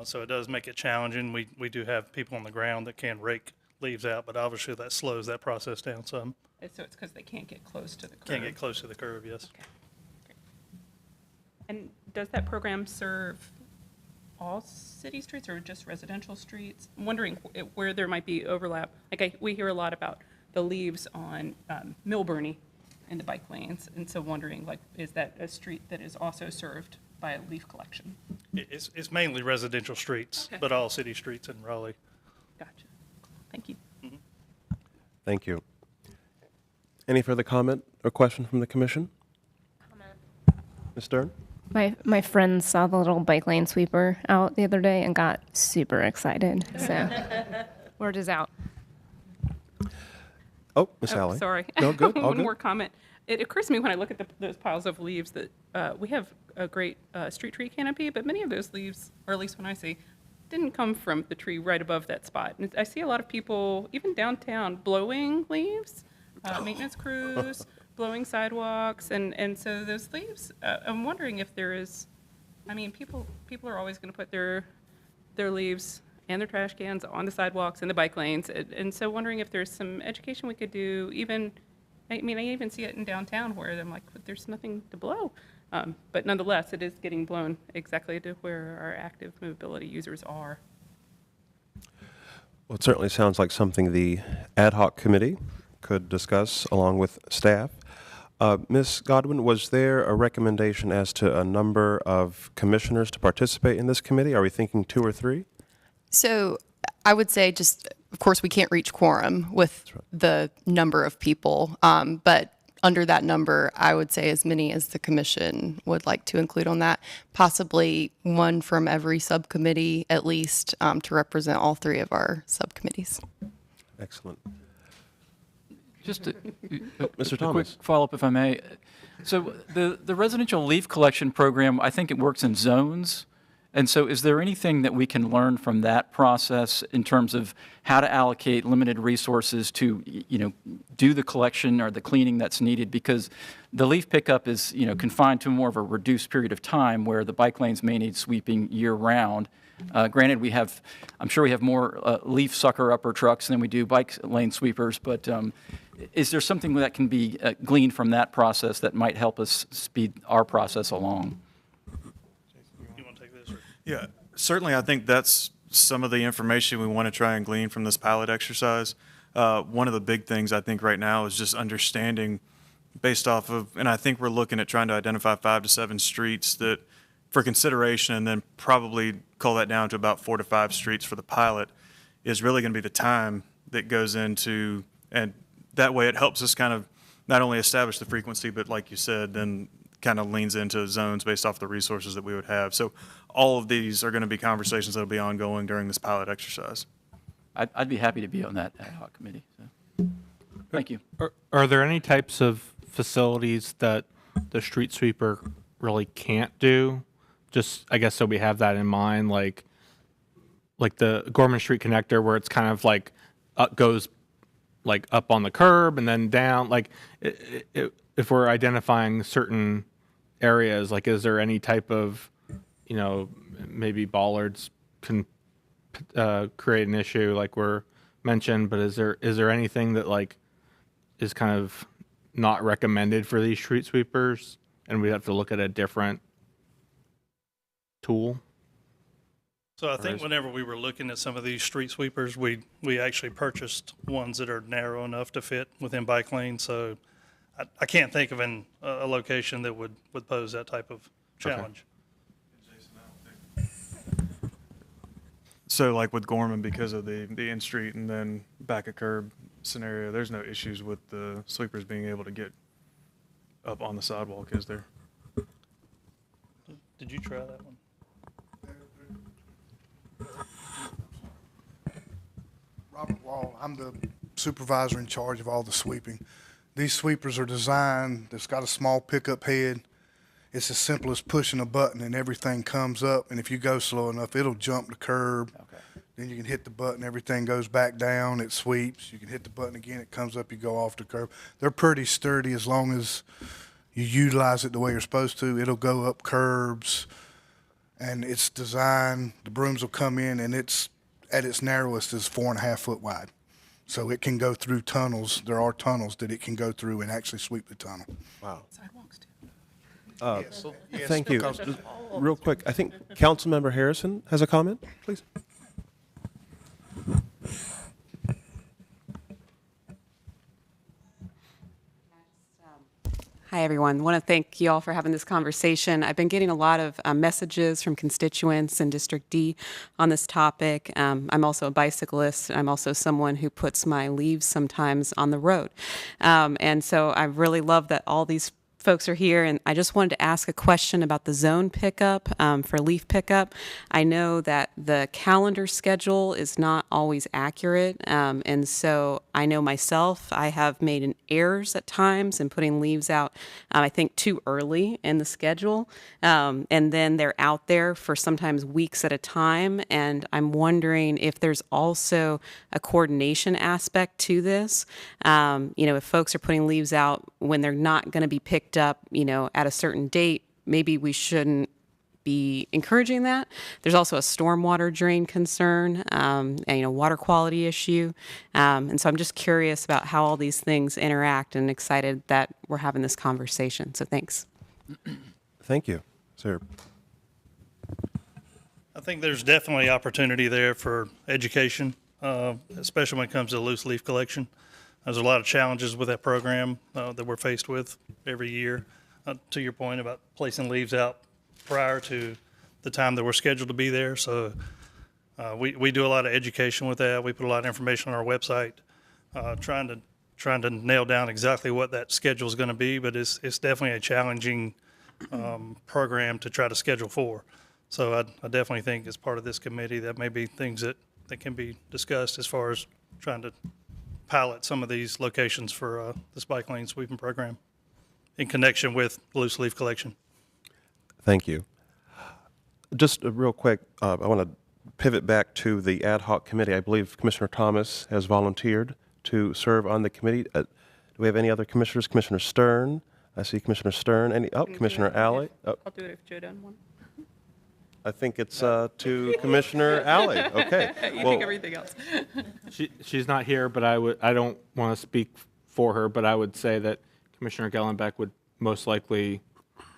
[SPEAKER 15] So it does make it challenging. We do have people on the ground that can rake leaves out, but obviously that slows that process down some.
[SPEAKER 8] So it's because they can't get close to the curb.
[SPEAKER 15] Can't get close to the curb, yes.
[SPEAKER 8] Okay. Great. And does that program serve all city streets or just residential streets? I'm wondering where there might be overlap. We hear a lot about the leaves on Milburnie in the bike lanes, and so wondering, is that a street that is also served by a leaf collection?
[SPEAKER 15] It's mainly residential streets,
[SPEAKER 8] Okay.
[SPEAKER 15] but all city streets in Raleigh.
[SPEAKER 8] Gotcha. Thank you.
[SPEAKER 15] Mm-hmm.
[SPEAKER 1] Thank you. Any further comment or question from the commission? Ms. Stern?
[SPEAKER 7] My friend saw the little bike lane sweeper out the other day and got super excited. So word is out.
[SPEAKER 1] Oh, Miss Alley.
[SPEAKER 8] Sorry.
[SPEAKER 1] No, good. All
[SPEAKER 8] One
[SPEAKER 1] good.
[SPEAKER 8] more comment. It occurs to me when I look at those piles of leaves that we have a great street tree canopy, but many of those leaves, or at least when I see, didn't come from the tree right above that spot. And I see a lot of people, even downtown, blowing leaves, maintenance crews, blowing sidewalks, and so those leaves, I'm wondering if there is, I mean, people are always going to put their leaves and their trash cans on the sidewalks and the bike lanes, and so wondering if there's some education we could do, even, I mean, I even see it in downtown where I'm like, there's nothing to blow. But nonetheless, it is getting blown exactly to where our active mobility users are.
[SPEAKER 1] Well, it certainly sounds like something the ad hoc committee could discuss along with staff. Ms. Godwin, was there a recommendation as to a number of commissioners to participate in this committee? Are we thinking 2 or 3?
[SPEAKER 10] So I would say just, of course, we can't reach quorum with the number of people, but under that number, I would say as many as the commission would like to include on that, possibly one from every subcommittee at least to represent all 3 of our subcommittees.
[SPEAKER 1] Excellent.
[SPEAKER 3] Just
[SPEAKER 1] Mr.
[SPEAKER 3] a
[SPEAKER 1] Thomas.
[SPEAKER 3] quick follow-up, if I may. So the residential leaf collection program, I think it works in zones. And so is there anything that we can learn from that process in terms of how to allocate limited resources to, do the collection or the cleaning that's needed? Because the leaf pickup is, confined to more of a reduced period of time where the bike lanes may need sweeping year-round. Granted, I'm sure we have more leaf sucker-upper trucks than we do bike lane sweepers, but is there something that can be gleaned from that process that might help us speed our process along?
[SPEAKER 9] Yeah, certainly I think that's some of the information we want to try and glean from this pilot exercise. One of the big things I think right now is just understanding based off of, and I think we're looking at trying to identify 5 to 7 streets that for consideration and then probably cull that down to about 4 to 5 streets for the pilot is really going to be the time that goes into, and that way it helps us kind of not only establish the frequency, but like you said, then kind of leans into zones based off the resources that we would have. So all of these are going to be conversations that will be ongoing during this pilot exercise.
[SPEAKER 3] I'd be happy to be on that ad hoc committee. So. Thank you.
[SPEAKER 2] Are there any types of facilities that the street sweeper really can't do? Just, I guess, so we have that in mind, like the Gorman Street connector where it's kind of like goes like up on the curb and then down. Like if we're identifying certain areas, like is there any type of, maybe bollards can create an issue like we're mentioned, but is there anything that like is kind of not recommended for these street sweepers and we have to look at a different tool?
[SPEAKER 15] So I think whenever we were looking at some of these street sweepers, we actually purchased ones that are narrow enough to fit within bike lanes. So I can't think of a location that would pose that type of challenge.
[SPEAKER 9] So like with Gorman, because of the in-street and then back a curb scenario, there's no issues with the sweepers being able to get up on the sidewalk, is there?
[SPEAKER 15] Did you try that one?
[SPEAKER 16] Robert Wall, I'm the supervisor in charge of all the sweeping. These sweepers are designed, it's got a small pickup head. It's as simple as pushing a button and everything comes up, and if you go slow enough, it'll jump the curb. Okay. Then you can hit the button, everything goes back down, it sweeps. You can hit the button again, it comes up, you go off the curb. They're pretty sturdy as long as you utilize it the way you're supposed to. It'll go up curbs, and it's designed, the brooms will come in, and it's at its narrowest is 4.5 foot wide. So it can go through tunnels. There are tunnels that it can go through and actually sweep the tunnel.
[SPEAKER 1] Wow.
[SPEAKER 8] Sidewalks too.
[SPEAKER 16] Yes,
[SPEAKER 1] Thank you. Just real quick, I think Councilmember Harrison has a comment, please.
[SPEAKER 17] Hi, everyone. I want to thank you all for having this conversation. I've been getting a lot of messages from constituents in District D on this topic. I'm also a bicyclist. I'm also someone who puts my leaves sometimes on the road. And so I really love that all these folks are here, and I just wanted to ask a question about the zone pickup for leaf pickup. I know that the calendar schedule is not always accurate, and so I know myself, I have made an errors at times in putting leaves out, I think too early in the schedule. And then they're out there for sometimes weeks at a time. And I'm wondering if there's also a coordination aspect to this. If folks are putting leaves out when they're not going to be picked up, at a certain date, maybe we shouldn't be encouraging that. There's also a stormwater drain concern, and water quality issue. And so I'm just curious about how all these things interact and excited that we're having this conversation. So thanks.
[SPEAKER 1] Thank you. Sir.
[SPEAKER 15] I think there's definitely opportunity there for education, especially when it comes to loose leaf collection. There's a lot of challenges with that program that we're faced with every year. To your point about placing leaves out prior to the time that we're scheduled to be there. So we do a lot of education with that. We put a lot of information on our website, trying to nail down exactly what that schedule is going to be. But it's definitely a challenging program to try to schedule for. So I definitely think as part of this committee that may be things that can be discussed as far as trying to pilot some of these locations for this bike lane sweeping program in connection with loose leaf collection.
[SPEAKER 1] Thank you. Just real quick, I want to pivot back to the ad hoc committee. I believe Commissioner Thomas has volunteered to serve on the committee. Do we have any other commissioners? Commissioner Stern. I see Commissioner Stern. Commissioner Alley.
[SPEAKER 8] I'll do it if Joe doesn't want.
[SPEAKER 1] I think it's to Commissioner Alley. Okay.
[SPEAKER 8] You take everything else.
[SPEAKER 2] She's not here, but I don't want to speak for her, but I would say that Commissioner Gellenbeck would most likely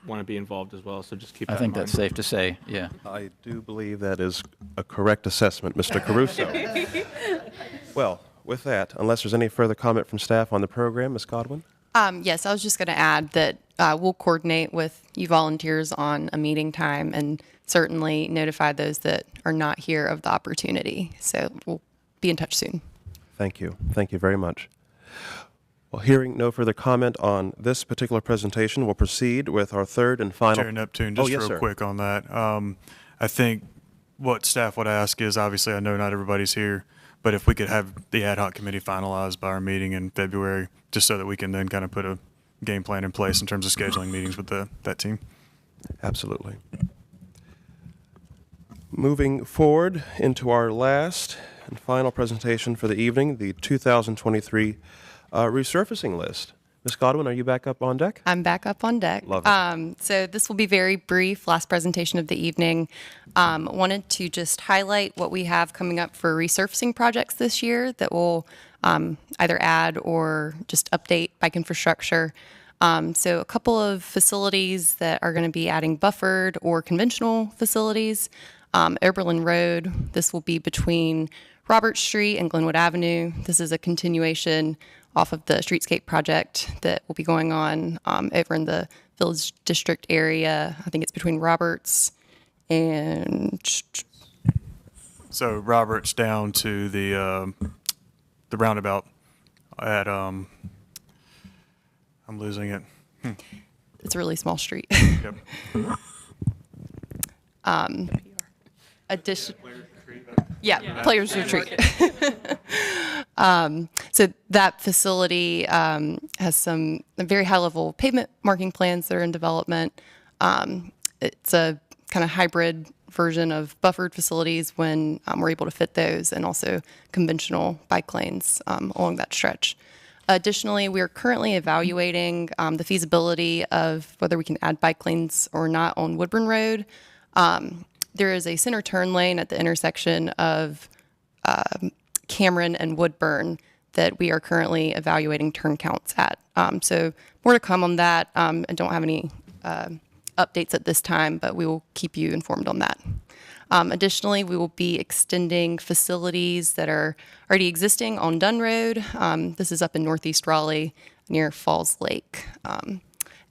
[SPEAKER 2] want to be involved as well. So just keep that in mind.
[SPEAKER 3] I think that's safe to say. Yeah.
[SPEAKER 1] I do believe that is a correct assessment, Mr. Caruso. Well, with that, unless there's any further comment from staff on the program, Ms. Godwin?
[SPEAKER 10] Yes, I was just going to add that we'll coordinate with you volunteers on a meeting time and certainly notify those that are not here of the opportunity. So we'll be in touch soon.
[SPEAKER 1] Thank you. Thank you very much. Well, hearing no further comment on this particular presentation, we'll proceed with our third and final.
[SPEAKER 9] Chair Neptune, just
[SPEAKER 1] yes,
[SPEAKER 9] real
[SPEAKER 1] sir.
[SPEAKER 9] quick on that. I think what staff would ask is, obviously, I know not everybody's here, but if we could have the ad hoc committee finalized by our meeting in February, just so that we can then kind of put a game plan in place in terms of scheduling meetings with that team.
[SPEAKER 1] Absolutely. Moving forward into our last and final presentation for the evening, the 2023 resurfacing list. Ms. Godwin, are you back up on deck?
[SPEAKER 10] I'm back up on deck.
[SPEAKER 1] Love it.
[SPEAKER 10] So this will be very brief, last presentation of the evening. Wanted to just highlight what we have coming up for resurfacing projects this year that will either add or just update bike infrastructure. So a couple of facilities that are going to be adding buffered or conventional facilities. Oberlin Road, this will be between Robert Street and Glenwood Avenue. This is a continuation off of the streetscape project that will be going on over in the Village District area. I think it's between Roberts and...
[SPEAKER 9] So Roberts down to the roundabout at, I'm losing it.
[SPEAKER 10] It's a really small street.
[SPEAKER 9] Yep.
[SPEAKER 10] Players Retreat. So that facility has some very high-level pavement marking plans that are in development. It's a kind of hybrid version of buffered facilities when we're able to fit those, and also conventional bike lanes along that stretch. Additionally, we are currently evaluating the feasibility of whether we can add bike lanes or not on Woodburn Road. There is a center turn lane at the intersection of Cameron and Woodburn that we are currently evaluating turn counts at. So more to come on that. I don't have any updates at this time, but we will keep you informed on that. Additionally, we will be extending facilities that are already existing on Dunn Road. This is up in Northeast Raleigh near Falls Lake.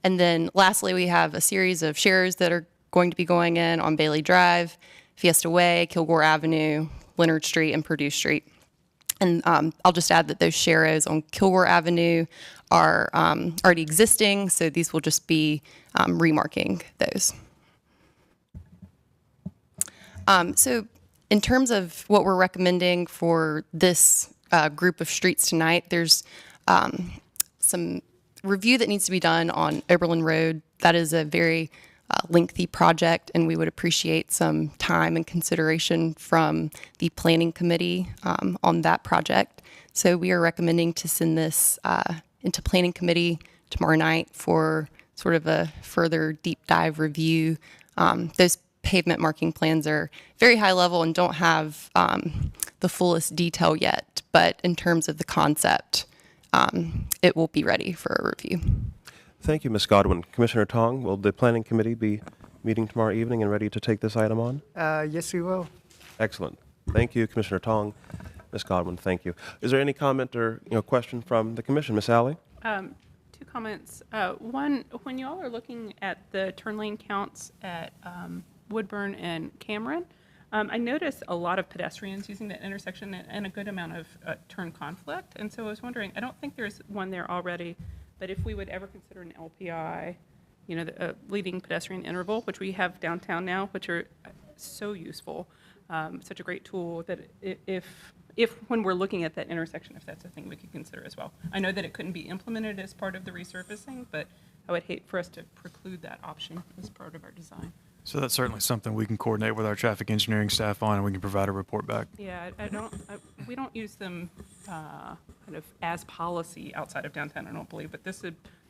[SPEAKER 10] And then lastly, we have a series of shares that are going to be going in on Bailey Drive, Fiesta Way, Kilgore Avenue, Leonard Street, and Purdue Street. And I'll just add that those sharrows on Kilgore Avenue are already existing, so these will just be remarking those. So in terms of what we're recommending for this group of streets tonight. There's some review that needs to be done on Oberlin Road. That is a very lengthy project, and we would appreciate some time and consideration from the planning committee on that project. So we are recommending to send this into planning committee tomorrow night for sort of a further deep dive review. Those pavement marking plans are very high level and don't have the fullest detail yet, but in terms of the concept, it will be ready for a review.
[SPEAKER 1] Thank you, Ms. Godwin. Commissioner Tong, will the planning committee be meeting tomorrow evening and ready to take this item on?
[SPEAKER 6] Yes, we will.
[SPEAKER 1] Excellent. Thank you, Commissioner Tong. Ms. Godwin, thank you. Is there any comment or question from the commission? Ms. Alley?
[SPEAKER 8] Two comments. One, when you all are looking at the turn lane counts at Woodburn and Cameron, I noticed a lot of pedestrians using that intersection and a good amount of turn conflict. And so I was wondering, I don't think there's one there already, but if we would ever consider an LPI, the leading pedestrian interval, which we have downtown now, which are so useful, such a great tool that if when we're looking at that intersection, if that's a thing we could consider as well. I know that it couldn't be implemented as part of the resurfacing, but I would hate for us to preclude that option as part of our design.
[SPEAKER 9] So that's certainly something we can coordinate with our traffic engineering staff on, and we can provide a report back.
[SPEAKER 8] Yeah, we don't use them kind of as policy outside of downtown, I don't believe, but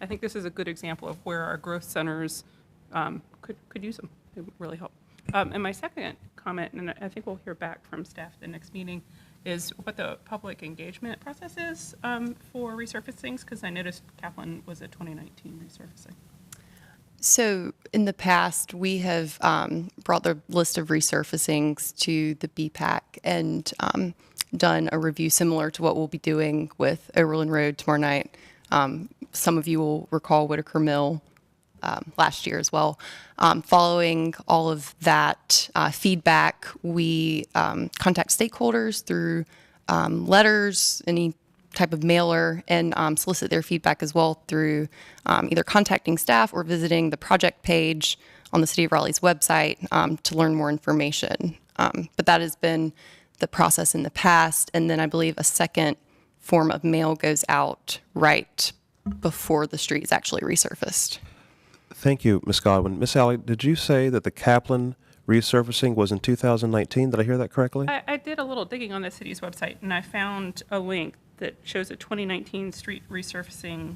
[SPEAKER 8] I think this is a good example of where our growth centers could use them. They would really help. And my second comment, and I think we'll hear back from staff at the next meeting, is what the public engagement process is for resurfacings, because I noticed Kaplan was a 2019 resurfacing.
[SPEAKER 10] So in the past, we have brought the list of resurfacings to the BPAC and done a review similar to what we'll be doing with Oberlin Road tomorrow night. Some of you will recall Whitaker Mill last year as well. Following all of that feedback, we contact stakeholders through letters, any type of mailer, and solicit their feedback as well through either contacting staff or visiting the project page on the City of Raleigh's website to learn more information. But that has been the process in the past, and then I believe a second form of mail goes out right before the street is actually resurfaced.
[SPEAKER 1] Thank you, Ms. Godwin. Ms. Alley, did you say that the Kaplan resurfacing was in 2019? Did I hear that correctly?
[SPEAKER 8] I did a little digging on the city's website, and I found a link that shows a 2019 street resurfacing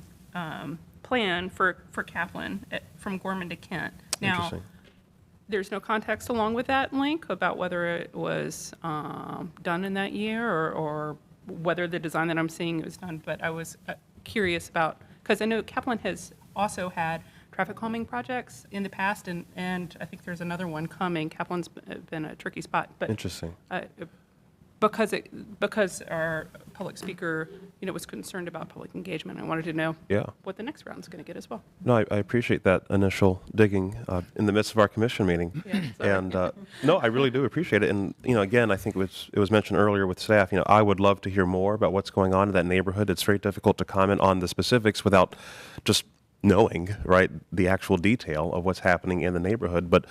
[SPEAKER 8] plan for Kaplan from Gorman to Kent. Now, there's no context along with that link about whether it was done in that year or whether the design that I'm seeing was done, but I was curious about, because I know Kaplan has also had traffic calming projects in the past, and I think there's another one coming. Kaplan's been a tricky spot, but
[SPEAKER 1] interesting.
[SPEAKER 8] Because our public speaker, was concerned about public engagement, I wanted to know what the next round's going to get as well.
[SPEAKER 1] No, I appreciate that initial digging in the midst of our commission meeting. And no, I really do appreciate it. And again, I think it was mentioned earlier with staff. I would love to hear more about what's going on in that neighborhood. It's very difficult to comment on the specifics without just knowing, right, the actual detail of what's happening in the neighborhood. But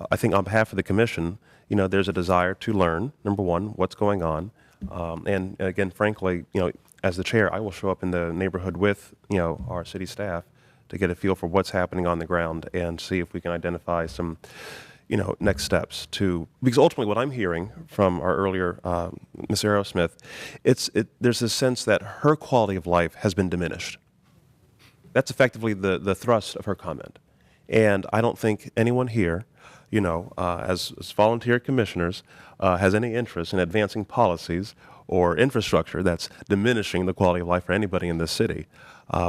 [SPEAKER 1] I think on behalf of the commission, there's a desire to learn, number one, what's going on. And again, frankly, as the chair, I will show up in the neighborhood with, our city staff to get a feel for what's happening on the ground and see if we can identify some, next steps because ultimately what I'm hearing from our earlier, Ms. Aerosmith, there's this sense that her quality of life has been diminished. That's effectively the thrust of her comment. And I don't think anyone here, as volunteer commissioners, has any interest in advancing policies or infrastructure that's diminishing the quality of life for anybody in this city.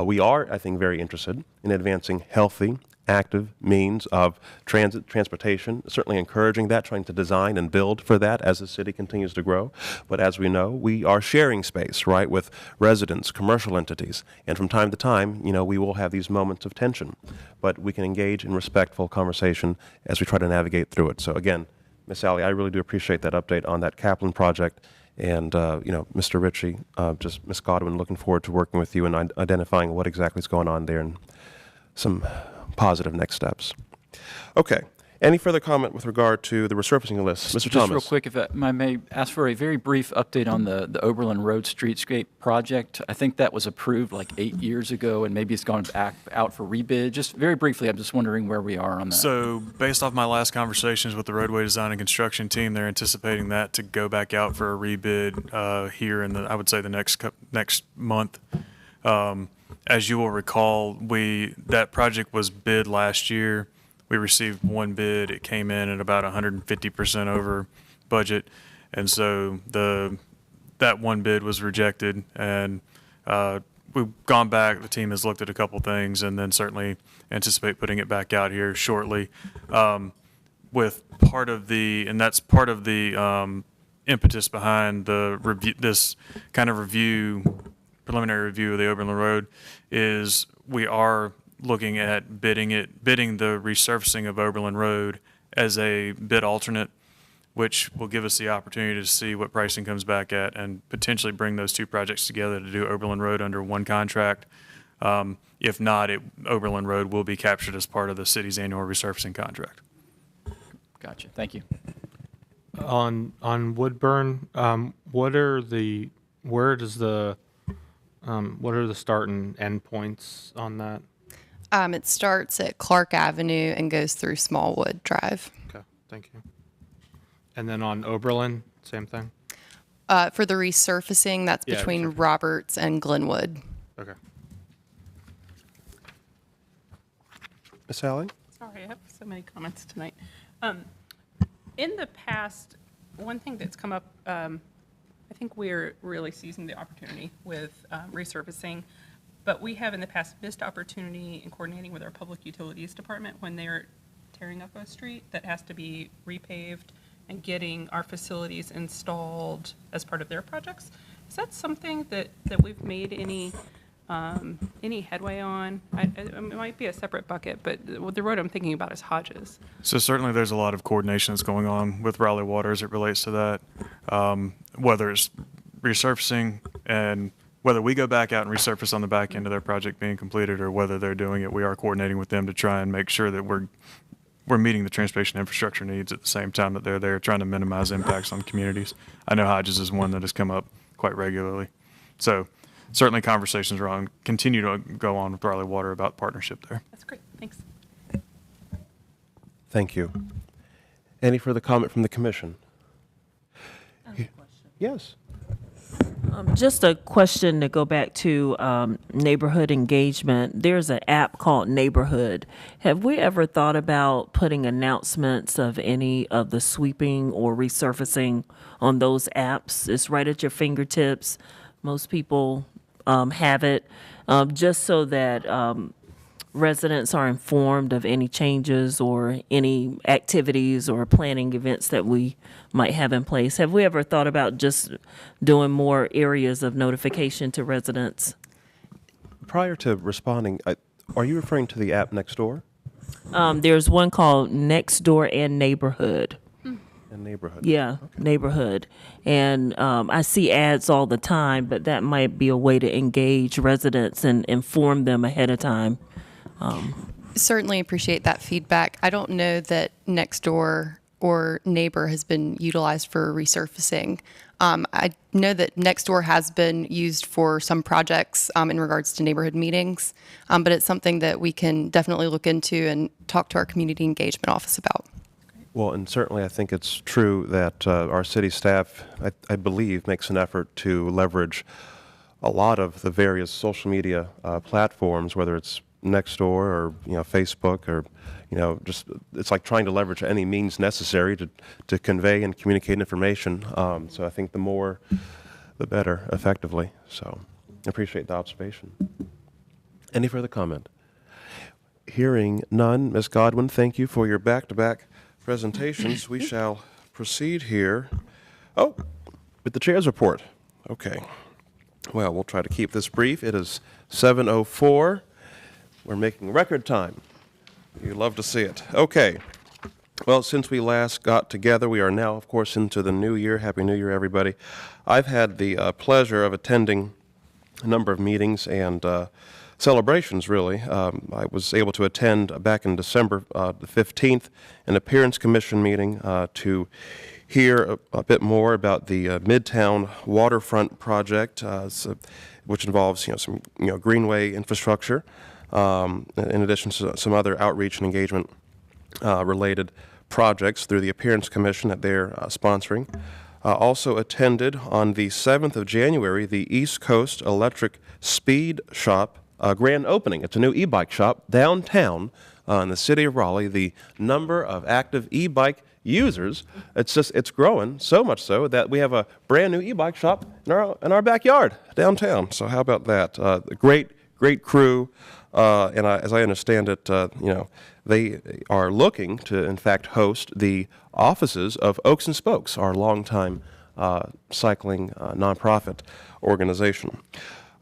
[SPEAKER 1] We are, I think, very interested in advancing healthy, active means of transportation, certainly encouraging that, trying to design and build for that as the city continues to grow. But as we know, we are sharing space, right, with residents, commercial entities. And from time to time, we will have these moments of tension. But we can engage in respectful conversation as we try to navigate through it. So again, Ms. Alley, I really do appreciate that update on that Kaplan project. And, Mr. Ritchie, just Ms. Godwin, looking forward to working with you and identifying what exactly is going on there and some positive next steps. Okay, Any further comment with regard to the resurfacing list? Mr.
[SPEAKER 3] Just
[SPEAKER 1] Thomas?
[SPEAKER 3] real quick, if I may ask for a very brief update on the Oberlin Road Streetscape project. I think that was approved like 8 years ago, and maybe it's gone back out for rebid. Just very briefly, I'm just wondering where we are on that.
[SPEAKER 9] So based off my last conversations with the roadway design and construction team, they're anticipating that to go back out for a rebid here in I would say the next month. As you will recall, that project was bid last year. We received one bid. It came in at about 150% over budget, and so that one bid was rejected. And we've gone back. The team has looked at a couple things, and then certainly anticipate putting it back out here shortly. With part of the impetus behind the review, this kind of preliminary review of the Oberlin Road, is we are looking at bidding the resurfacing of Oberlin Road as a bid alternate, which will give us the opportunity to see what pricing comes back at and potentially bring those two projects together to do Oberlin Road under one contract. If not, Oberlin Road will be captured as part of the city's annual resurfacing contract.
[SPEAKER 3] Gotcha. Thank you.
[SPEAKER 2] On Woodburn, what are the start and end points on that?
[SPEAKER 10] It starts at Clark Avenue and goes through Smallwood Drive.
[SPEAKER 2] Okay, thank you. And then on Oberlin, same thing?
[SPEAKER 10] For the resurfacing, that's between Roberts and Glenwood.
[SPEAKER 2] Okay.
[SPEAKER 1] Ms. Allen?
[SPEAKER 8] Sorry, I have so many comments tonight. In the past, one thing that's come up, I think we're really seizing the opportunity with resurfacing, but we have in the past missed opportunity in coordinating with our public utilities department when they're tearing up a street that has to be repaved and getting our facilities installed as part of their projects. Is that something that we've made any headway on? It might be a separate bucket, but the road I'm thinking about is Hodges.
[SPEAKER 9] So certainly there's a lot of coordination that's going on with Raleigh Water as it relates to that, whether it's resurfacing and whether we go back out and resurface on the back end of their project being completed or whether they're doing it, we are coordinating with them to try and make sure that we're meeting the transportation infrastructure needs at the same time that they're there, trying to minimize impacts on communities. I know Hodges is one that has come up quite regularly. So certainly conversations continue to go on with Raleigh Water about partnership there.
[SPEAKER 8] That's great. Thanks.
[SPEAKER 1] Thank you. Any further comment from the commission? Yes.
[SPEAKER 5] Just a question to go back to neighborhood engagement. There's an app called Neighborhood. Have we ever thought about putting announcements of any of the sweeping or resurfacing on those apps? It's right at your fingertips. Most people have it, just so that residents are informed of any changes or any activities or planning events that we might have in place. Have we ever thought about just doing more areas of notification to residents?
[SPEAKER 1] Prior to responding, are you referring to the app Nextdoor?
[SPEAKER 5] There's one called Nextdoor and Neighborhood.
[SPEAKER 1] And Neighborhood.
[SPEAKER 5] Yeah, Neighborhood. And I see ads all the time, but that might be a way to engage residents and inform them ahead of time.
[SPEAKER 10] Certainly appreciate that feedback. I don't know that Nextdoor or Neighbor has been utilized for resurfacing. I know that Nextdoor has been used for some projects in regards to neighborhood meetings, but it's something that we can definitely look into and talk to our community engagement office about.
[SPEAKER 1] Well, and certainly I think it's true that our city staff, I believe, makes an effort to leverage a lot of the various social media platforms, whether it's Nextdoor or Facebook or just it's like trying to leverage any means necessary to convey and communicate information. So I think the more, the better, effectively. So I appreciate the observation. Any further comment? Hearing none, Ms. Godwin, thank you for your back-to-back presentations. We shall proceed here. Oh, with the chair's report. Okay. Well, we'll try to keep this brief. It is 7:04. We're making record time. You love to see it. Okay. Well, since we last got together, we are now, of course, into the new year. Happy New Year, everybody. I've had the pleasure of attending a number of meetings and celebrations, really. I was able to attend back in December the 15th an Appearance Commission meeting to hear a bit more about the Midtown waterfront project, which involves some greenway infrastructure, in addition to some other outreach and engagement related projects through the Appearance Commission that they're sponsoring. Also attended on the 7th of January the East Coast Electric Speed Shop grand opening. It's a new e-bike shop downtown in the city of Raleigh. The number of active e-bike users, it's growing so much so that we have a brand new e-bike shop in our backyard downtown. So how about that? Great crew, and as I understand it, they are looking to, in fact, host the offices of Oaks and Spokes, our longtime cycling nonprofit organization.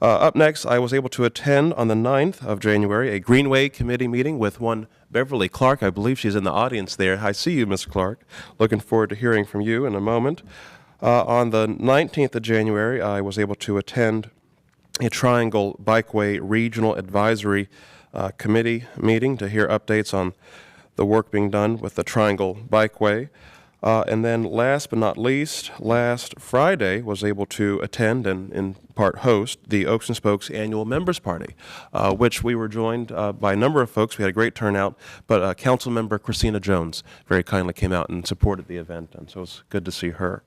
[SPEAKER 1] Up next, I was able to attend on the 9th of January a Greenway Committee meeting with one Beverly Clark. I believe she's in the audience there. I see you, Ms. Clark. Looking forward to hearing from you in a moment. On the 19th of January, I was able to attend a Triangle Bikeway Regional Advisory Committee meeting to hear updates on the work being done with the Triangle Bikeway. And then last but not least, last Friday was able to attend and in part host the Oaks and Spokes annual members party, which we were joined by a number of folks. We had a great turnout, but council member Christina Jones very kindly came out and supported the event, and so it was good to see her.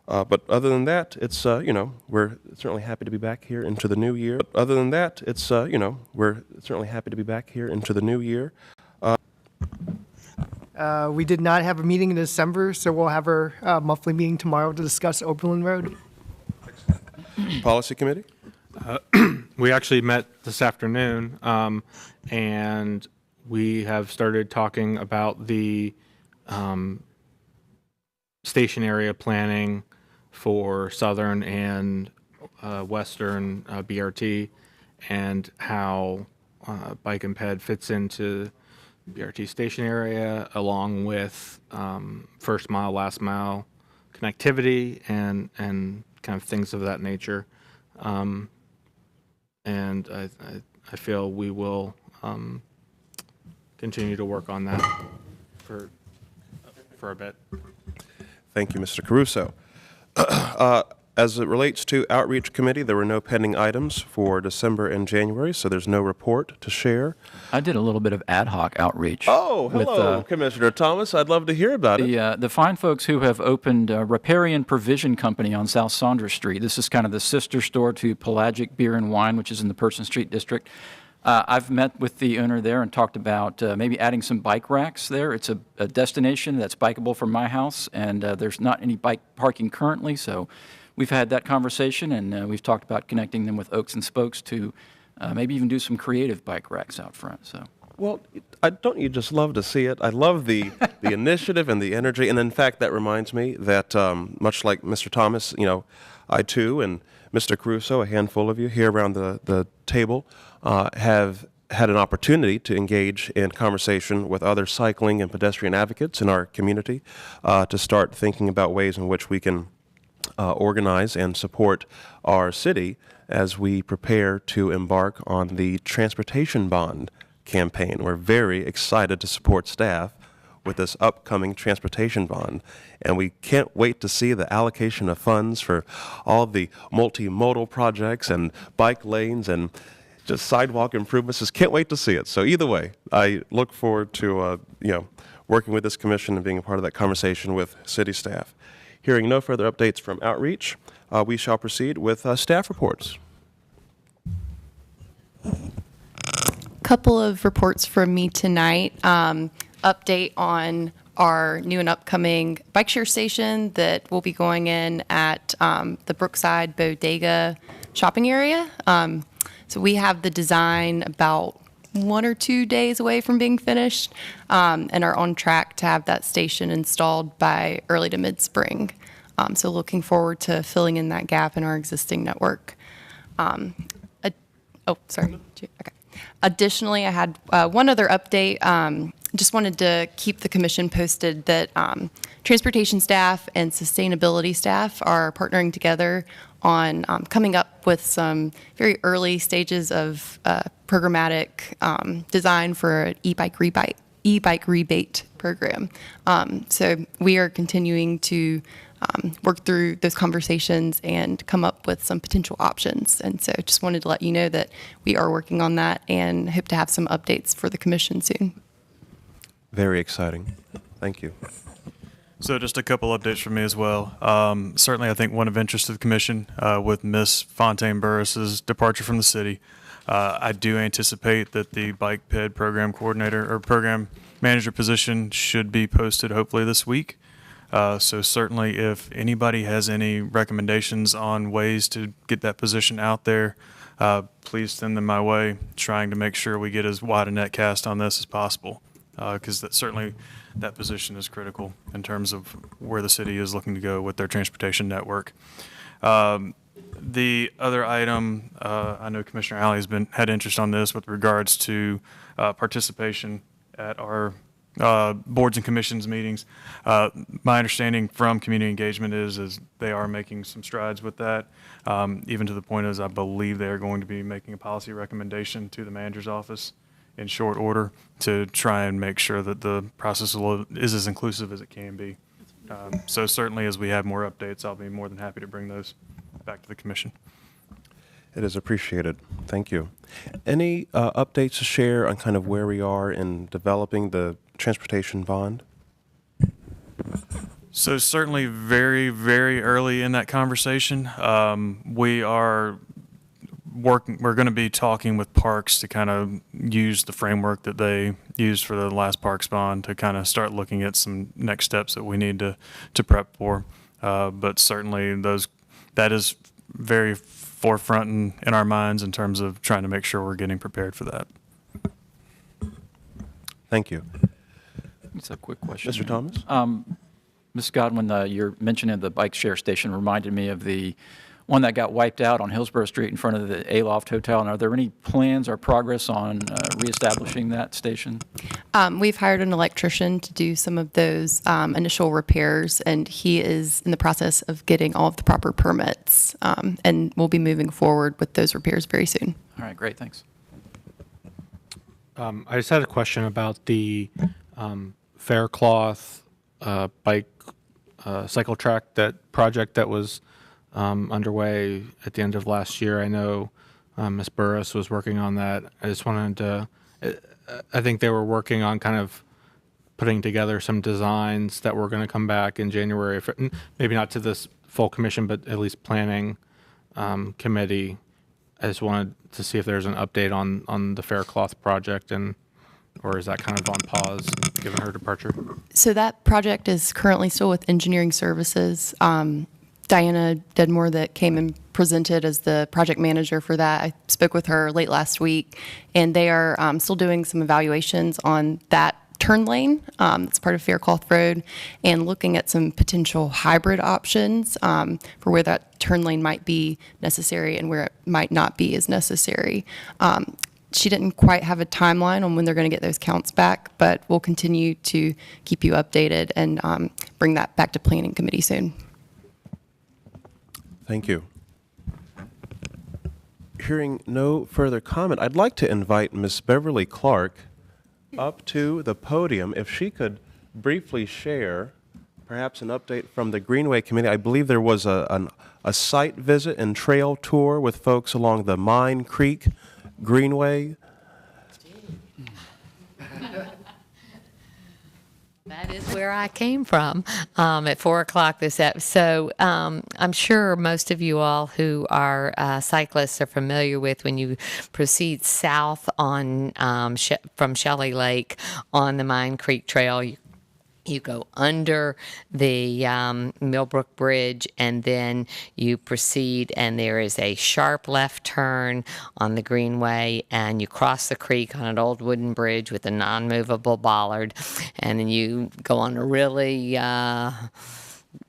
[SPEAKER 1] But other than that, it's, we're certainly happy to be back here into the new year. But other than that, it's, we're certainly happy to be back here into the new year.
[SPEAKER 6] We did not have a meeting in December, so we'll have our monthly meeting tomorrow to discuss Oberlin Road.
[SPEAKER 1] Policy Committee?
[SPEAKER 2] We actually met this afternoon, and we have started talking about the station area planning for Southern and Western BRT, and how Bike and Ped fits into BRT station area, along with first mile, last mile connectivity, and kind of things of that nature. And I feel we will continue to work on that for a bit.
[SPEAKER 1] Thank you, Mr. Caruso. As it relates to Outreach Committee, there were no pending items for December and January, so there's no report to share.
[SPEAKER 3] I did a little bit of ad hoc outreach.
[SPEAKER 1] Oh, hello, Commissioner Thomas. I'd love to hear about it.
[SPEAKER 3] The fine folks who have opened Riparian Provision Company on South Saunders Street. This is kind of the sister store to Pelagic Beer and Wine, which is in the Person Street district. I've met with the owner there and talked about maybe adding some bike racks there. It's a destination that's bikeable from my house, and there's not any bike parking currently, so we've had that conversation, and we've talked about connecting them with Oaks and Spokes to maybe even do some creative bike racks out front. So.
[SPEAKER 1] Well, don't you just love to see it? I love the initiative and the energy, and in fact, that reminds me that much like Mr. Thomas, I too and Mr. Caruso, a handful of you here around the table, have had an opportunity to engage in conversation with other cycling and pedestrian advocates in our community to start thinking about ways in which we can organize and support our city as we prepare to embark on the transportation bond campaign. We're very excited to support staff with this upcoming transportation bond, and we can't wait to see the allocation of funds for all the multimodal projects and bike lanes and just sidewalk improvements. Just can't wait to see it. So either way, I look forward to working with this commission and being a part of that conversation with city staff. Hearing no further updates from Outreach, we shall proceed with staff reports.
[SPEAKER 10] Couple of reports from me tonight. Update on our new and upcoming bike share station that will be going in at the Brookside Bodega shopping area. So we have the design about 1 or 2 days away from being finished, and are on track to have that station installed by early to mid-spring. So looking forward to filling in that gap in our existing network. Okay. Additionally, I had one other update. Just wanted to keep the commission posted that transportation staff and sustainability staff are partnering together on coming up with some very early stages of programmatic design for an e-bike rebate program. So we are continuing to work through those conversations and come up with some potential options. And so just wanted to let you know that we are working on that and hope to have some updates for the commission soon.
[SPEAKER 1] Very exciting. Thank you.
[SPEAKER 9] So just a couple updates from me as well. Certainly, I think one of interest to the commission with Miss Fontaine Burris's departure from the city. I do anticipate that the bike ped program coordinator or program manager position should be posted hopefully this week. So certainly if anybody has any recommendations on ways to get that position out there, please send them my way, trying to make sure we get as wide a net cast on this as possible. Because certainly that position is critical in terms of where the city is looking to go with their transportation network. The other item, I know Commissioner Alley has had interest on this with regards to participation at our boards and commissions meetings. My understanding from community engagement is they are making some strides with that, even to the point as I believe they're going to be making a policy recommendation to the manager's office in short order to try and make sure that the process is as inclusive as it can be. So certainly as we have more updates, I'll be more than happy to bring those back to the commission.
[SPEAKER 1] It is appreciated. Thank you. Any updates to share on kind of where we are in developing the transportation bond?
[SPEAKER 9] So certainly very, very early in that conversation. We are we're going to be talking with parks to kind of use the framework that they used for the last parks bond to kind of start looking at some next steps that we need to prep for. But certainly that is very forefront in our minds in terms of trying to make sure we're getting prepared for that.
[SPEAKER 1] Thank you.
[SPEAKER 3] It's a quick question.
[SPEAKER 1] Mr. Thomas?
[SPEAKER 3] Ms. Godwin, your mention of the bike share station reminded me of the one that got wiped out on Hillsborough Street in front of the Aloft Hotel. And are there any plans or progress on reestablishing that station?
[SPEAKER 10] We've hired an electrician to do some of those initial repairs, and he is in the process of getting all of the proper permits, and we'll be moving forward with those repairs very soon.
[SPEAKER 3] All right, great, thanks.
[SPEAKER 2] I just had a question about the Faircloth bike cycle track project that was underway at the end of last year. I know Ms. Burris was working on that. I just wanted to, I think they were working on kind of putting together some designs that were going to come back in January, maybe not to this full commission, but at least planning committee. I just wanted to see if there's an update on the Faircloth project, or is that kind of on pause given her departure?
[SPEAKER 10] So that project is currently still with engineering services. Diana Dedmore that came and presented as the project manager for that. I spoke with her late last week, and they are still doing some evaluations on that turn lane. That's part of Faircloth Road, and looking at some potential hybrid options for where that turn lane might be necessary and where it might not be as necessary. She didn't quite have a timeline on when they're going to get those counts back, but we'll continue to keep you updated and bring that back to Planning Committee soon.
[SPEAKER 1] Thank you. Hearing no further comment, I'd like to invite Ms. Beverly Clark up to the podium if she could briefly share perhaps an update from the Greenway Committee. I believe there was a site visit and trail tour with folks along the Mine Creek Greenway.
[SPEAKER 18] That is where I came from at 4 o'clock this episode. So I'm sure most of you all who are cyclists are familiar with when you proceed south on from Shelley Lake on the Mine Creek Trail. You go under the Millbrook Bridge, and then you proceed, and there is a sharp left turn on the Greenway, and you cross the creek on an old wooden bridge with a non-movable bollard, and then you go on a really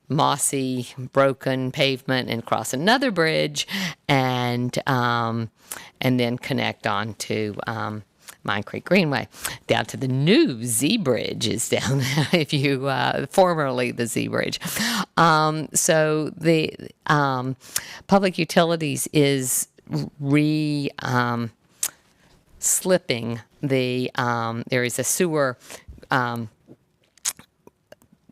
[SPEAKER 18] mossy, broken pavement and cross another bridge, and then connect on to Mine Creek Greenway. Down to the new Z Bridge is down there, if you, formerly the Z Bridge. So the Public Utilities is slipping the, there is a sewer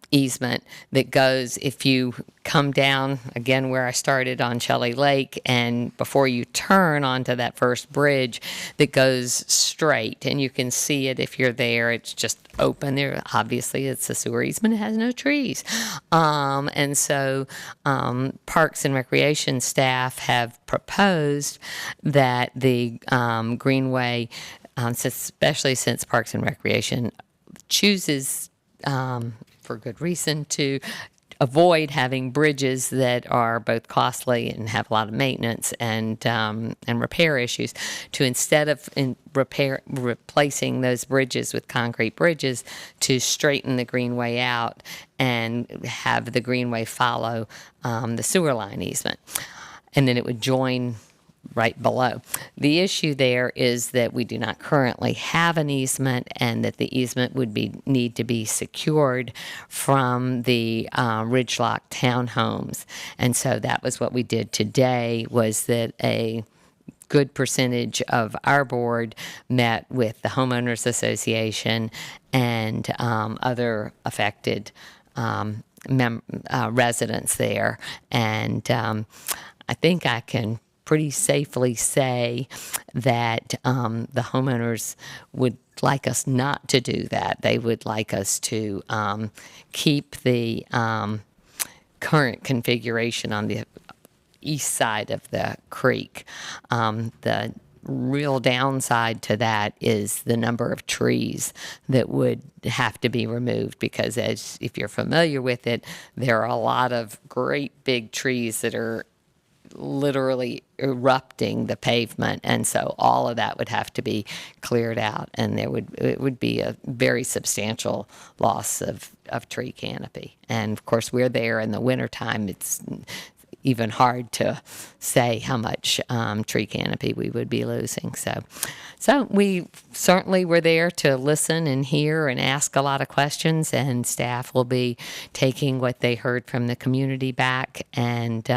[SPEAKER 18] easement that goes, if you come down again where I started on Shelley Lake, and before you turn onto that first bridge that goes straight, and you can see it if you're there, it's just open there. Obviously it's a sewer easement, it has no trees. And so Parks and Recreation staff have proposed that the Greenway, especially since Parks and Recreation chooses for good reason to avoid having bridges that are both costly and have a lot of maintenance and repair issues, to instead of replacing those bridges with concrete bridges, to straighten the Greenway out and have the Greenway follow the sewer line easement, and then it would join right below. The issue there is that we do not currently have an easement, and that the easement would need to be secured from the Ridgelock townhomes. And so that was what we did today, was that a good percentage of our board met with the Homeowners Association and other affected residents there. And I think I can pretty safely say that the homeowners would like us not to do that. They would like us to keep the current configuration on the east side of the creek. The real downside to that is the number of trees that would have to be removed, because as if you're familiar with it, there are a lot of great big trees that are literally erupting the pavement, and so all of that would have to be cleared out, and it would be a very substantial loss of tree canopy. And of course, we're there in the wintertime. It's even hard to say how much tree canopy we would be losing. So we certainly were there to listen and hear and ask a lot of questions, and staff will be taking what they heard from the community back, and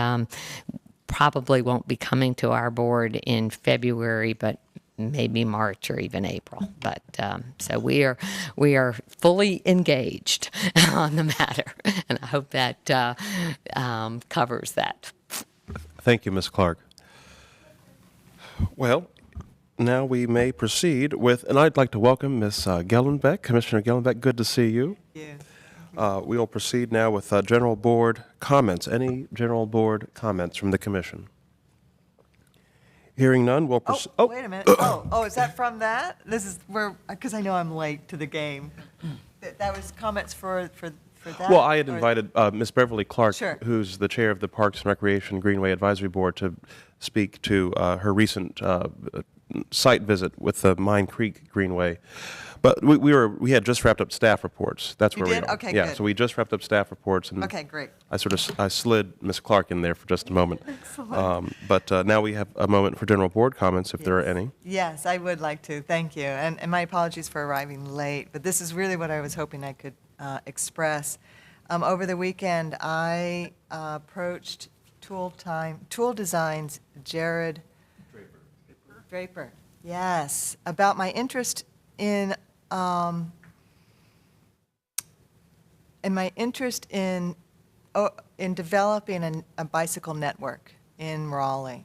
[SPEAKER 18] probably won't be coming to our board in February, but maybe March or even April. But so we are fully engaged on the matter, and I hope that covers that.
[SPEAKER 1] Thank you, Ms. Clark. Well, now we may proceed with, and I'd like to welcome Ms. Gellenbeck. Commissioner Gellenbeck, good to see you.
[SPEAKER 19] Yeah.
[SPEAKER 1] We will proceed now with general board comments. Any general board comments from the commission? Hearing none, we'll proceed.
[SPEAKER 19] Oh, wait a minute. Oh, is that from that? This is where, because I know I'm late to the game. That was comments for that?
[SPEAKER 1] Well, I had invited Ms. Beverly Clark,
[SPEAKER 19] Sure.
[SPEAKER 1] who's the chair of the Parks and Recreation Greenway Advisory Board, to speak to her recent site visit with the Mine Creek Greenway. But we had just wrapped up staff reports. That's
[SPEAKER 19] You
[SPEAKER 1] where
[SPEAKER 19] did?
[SPEAKER 1] we are.
[SPEAKER 19] Okay,
[SPEAKER 1] yeah,
[SPEAKER 19] good.
[SPEAKER 1] so we just wrapped up staff reports, and
[SPEAKER 19] Okay, great.
[SPEAKER 1] I slid Ms. Clark in there for just a moment.
[SPEAKER 19] Excellent.
[SPEAKER 1] But now we have a moment for general board comments, if there are any.
[SPEAKER 19] Yes, I would like to. Thank you. And my apologies for arriving late, but this is really what I was hoping I could express. Over the weekend, I approached Tool Designs' Jared Draper. Yes, about my interest in developing a bicycle network in Raleigh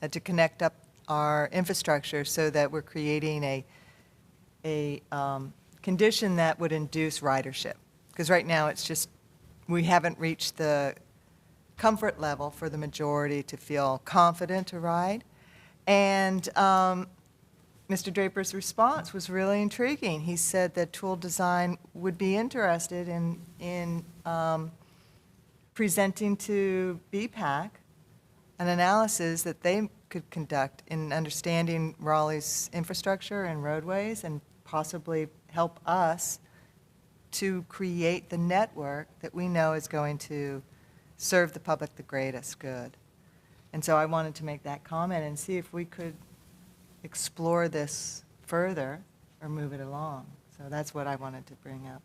[SPEAKER 19] to connect up our infrastructure so that we're creating a condition that would induce ridership. Because right now it's just, we haven't reached the comfort level for the majority to feel confident to ride. And Mr. Draper's response was really intriguing. He said that Tool Design would be interested in presenting to BPAC an analysis that they could conduct in understanding Raleigh's infrastructure and roadways, and possibly help us to create the network that we know is going to serve the public the greatest good. And so I wanted to make that comment and see if we could explore this further or move it along. So that's what I wanted to bring up.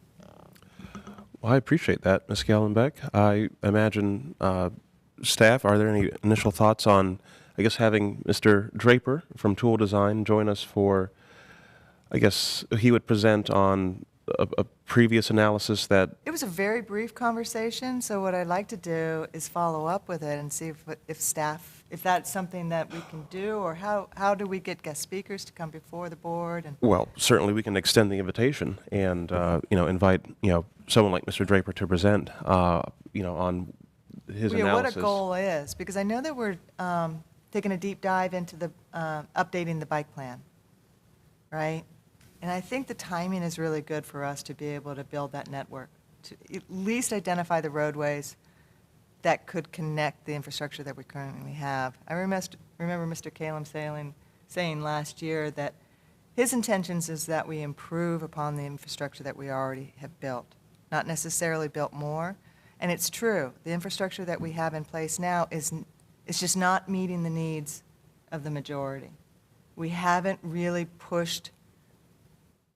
[SPEAKER 1] Well, I appreciate that, Ms. Gallenbeck. I imagine staff, are there any initial thoughts on, I guess, having Mr. Draper from Tool Design join us for, I guess, he would present on a previous analysis that,
[SPEAKER 19] It was a very brief conversation, so what I'd like to do is follow up with it and see if staff, if that's something that we can do, or how do we get guest speakers to come before the board? And
[SPEAKER 1] well, certainly we can extend the invitation and, invite, someone like Mr. Draper to present, on his
[SPEAKER 19] yeah,
[SPEAKER 1] analysis.
[SPEAKER 19] what a goal is, because I know that we're taking a deep dive into the updating the bike plan, right? And I think the timing is really good for us to be able to build that network, to at least identify the roadways that could connect the infrastructure that we currently have. I remember Mr. Kalem saying last year that his intentions is that we improve upon the infrastructure that we already have built, not necessarily built more. And it's true, the infrastructure that we have in place now is just not meeting the needs of the majority. We haven't really pushed,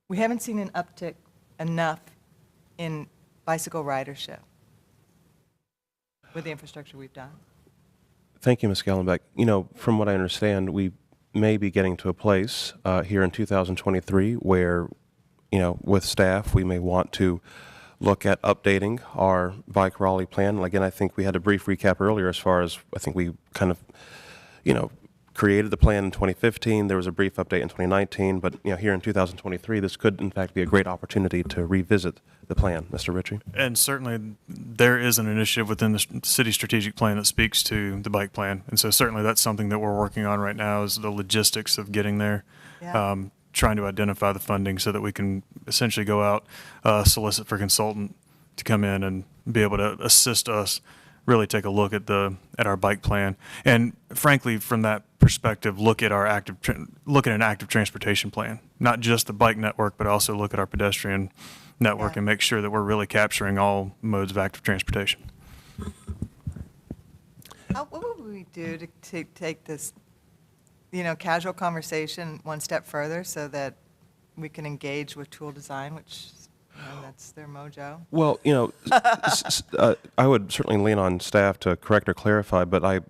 [SPEAKER 19] we haven't seen an uptick enough in bicycle ridership with the infrastructure we've done.
[SPEAKER 1] Thank you, Ms. Gallenbeck. From what I understand, we may be getting to a place here in 2023 where, with staff, we may want to look at updating our Bike Raleigh plan. And again, I think we had a brief recap earlier as far as, I think we kind of, created the plan in 2015. There was a brief update in 2019, but here in 2023, this could in fact be a great opportunity to revisit the plan. Mr. Ritchie?
[SPEAKER 9] And certainly there is an initiative within the city strategic plan that speaks to the bike plan. And so certainly that's something that we're working on right now, is the logistics of getting there.
[SPEAKER 19] Yeah.
[SPEAKER 9] Trying to identify the funding so that we can essentially go out, solicit for consultant to come in and be able to assist us really take a look at our bike plan, and frankly, from that perspective, look at an active transportation plan, not just the bike network, but also look at our pedestrian network and make sure that we're really capturing all modes of active transportation.
[SPEAKER 19] What would we do to take this, casual conversation one step further so that we can engage with Tool Design, which that's their mojo?
[SPEAKER 1] Well, I would certainly lean on staff to correct or clarify, but I